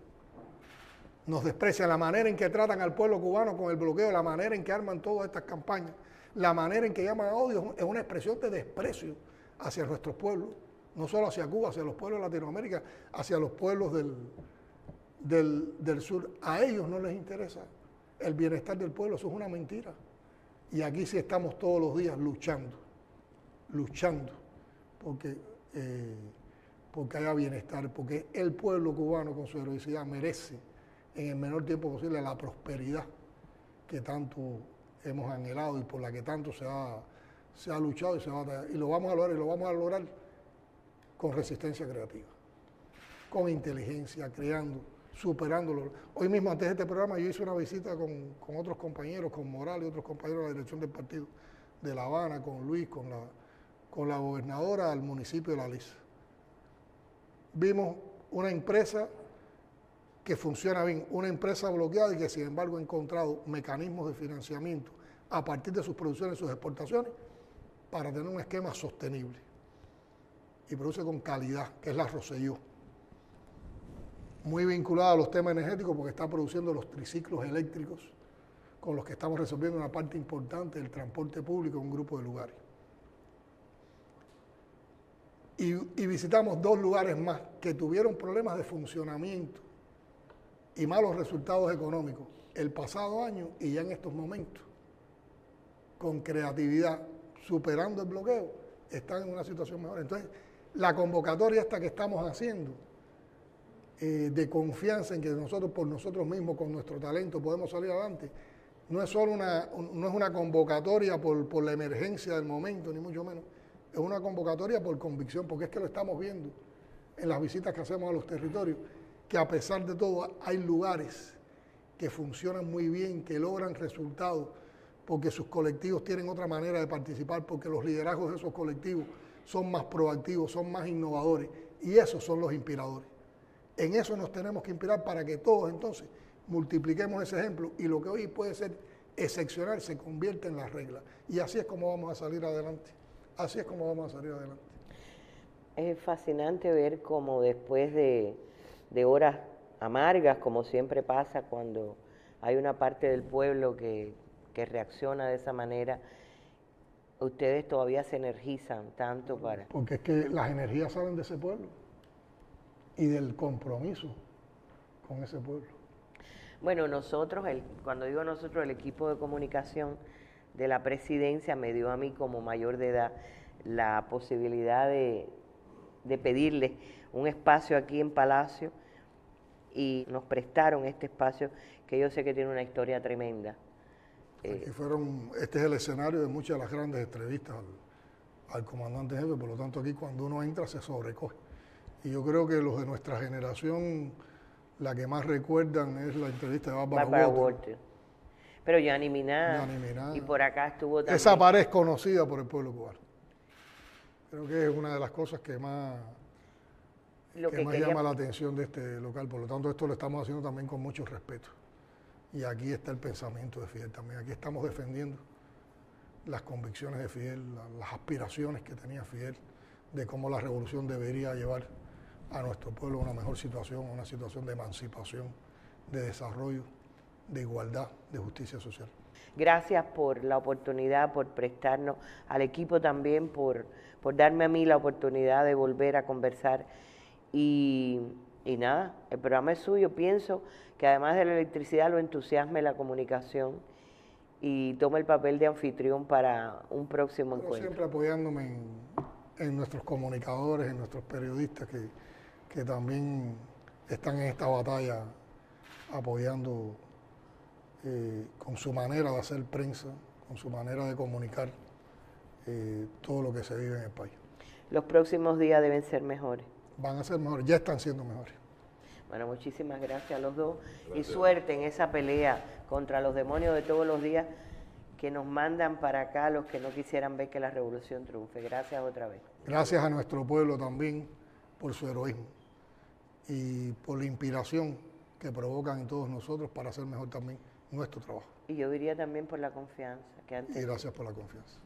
Nos desprecian la manera en que tratan al pueblo cubano con el bloqueo, la manera en que arman todas estas campañas, la manera en que llaman a odio, es una expresión de desprecio hacia nuestros pueblos, no solo hacia Cuba, hacia los pueblos de Latinoamérica, hacia los pueblos del sur. A ellos no les interesa el bienestar del pueblo, eso es una mentira. Y aquí sí estamos todos los días luchando porque haya bienestar, porque el pueblo cubano con su heroicidad merece en el menor tiempo posible la prosperidad que tanto hemos anhelado y por la que tanto se ha luchado y lo vamos a lograr con resistencia creativa, con inteligencia, creando, superándolo. Hoy mismo, antes de este programa, yo hice una visita con otros compañeros, con Morales y otros compañeros de la dirección del partido de La Habana, con Luis, con la gobernadora al municipio de La Lisa. Vimos una empresa que funciona bien, una empresa bloqueada y que sin embargo ha encontrado mecanismos de financiamiento a partir de sus producciones y sus exportaciones para tener un esquema sostenible y produce con calidad, que es la Rosselló. Muy vinculada a los temas energéticos porque está produciendo los triciclos eléctricos con los que estamos resolviendo una parte importante del transporte público en un grupo de lugares. Y visitamos 2 lugares más que tuvieron problemas de funcionamiento y malos resultados económicos el pasado año y ya en estos momentos, con creatividad, superando el bloqueo, están en una situación mejor. Entonces, la convocatoria esta que estamos haciendo, de confianza en que nosotros por nosotros mismos, con nuestro talento, podemos salir adelante, no es solo una convocatoria por la emergencia del momento, ni mucho menos, es una convocatoria por convicción, porque es que lo estamos viendo en las visitas que hacemos a los territorios, que a pesar de todo hay lugares que funcionan muy bien, que logran resultados, porque sus colectivos tienen otra manera de participar, porque los liderazgos de esos colectivos son más proactivos, son más innovadores, y esos son los inspiradores. En eso nos tenemos que inspirar para que todos entonces multipliquemos ese ejemplo y lo que hoy puede ser excepcional se convierte en la regla. Y así es como vamos a salir adelante. Así es como vamos a salir adelante. Es fascinante ver cómo después de horas amargas, como siempre pasa cuando hay una parte del pueblo que reacciona de esa manera, ustedes todavía se energizan tanto para... Porque es que las energías salen de ese pueblo y del compromiso con ese pueblo. Bueno, nosotros, cuando digo nosotros, el equipo de comunicación de la presidencia me dio a mí como mayor de edad la posibilidad de pedirles un espacio aquí en Palacio y nos prestaron este espacio que yo sé que tiene una historia tremenda. Este es el escenario de muchas de las grandes entrevistas al comandante jefe, por lo tanto aquí cuando uno entra se sobrecoge. Y yo creo que los de nuestra generación, la que más recuerdan es la entrevista de Bárbara Walters. Pero Yanni Miná, y por acá estuvo también. Esa pared es conocida por el pueblo cubano. Creo que es una de las cosas que más llama la atención de este local. Por lo tanto, esto lo estamos haciendo también con mucho respeto. Y aquí está el pensamiento de Fidel también. Aquí estamos defendiendo las convicciones de Fidel, las aspiraciones que tenía Fidel, de cómo la revolución debería llevar a nuestro pueblo a una mejor situación, a una situación de emancipación, de desarrollo, de igualdad, de justicia social. Gracias por la oportunidad, por prestarnos al equipo también, por darme a mí la oportunidad de volver a conversar. Y nada, el programa es suyo. Pienso que además de la electricidad lo entusiasme la comunicación y tome el papel de anfitrión para un próximo Pero encuentro. siempre apoyándome en nuestros comunicadores, en nuestros periodistas que también están en esta batalla apoyando con su manera de hacer prensa, con su manera de comunicar todo lo que se vive en el país. Los próximos días deben ser mejores. Van a ser mejores, ya están siendo mejores. Bueno, muchísimas gracias a los dos y suerte en esa pelea contra los demonios de todos los días que nos mandan para acá los que no quisieran ver que la revolución triunfe. Gracias otra vez. Gracias a nuestro pueblo también por su heroísmo y por la inspiración que provocan en todos nosotros para hacer mejor también nuestro trabajo. Y yo diría también por la confianza que han Y tenido. gracias por la confianza.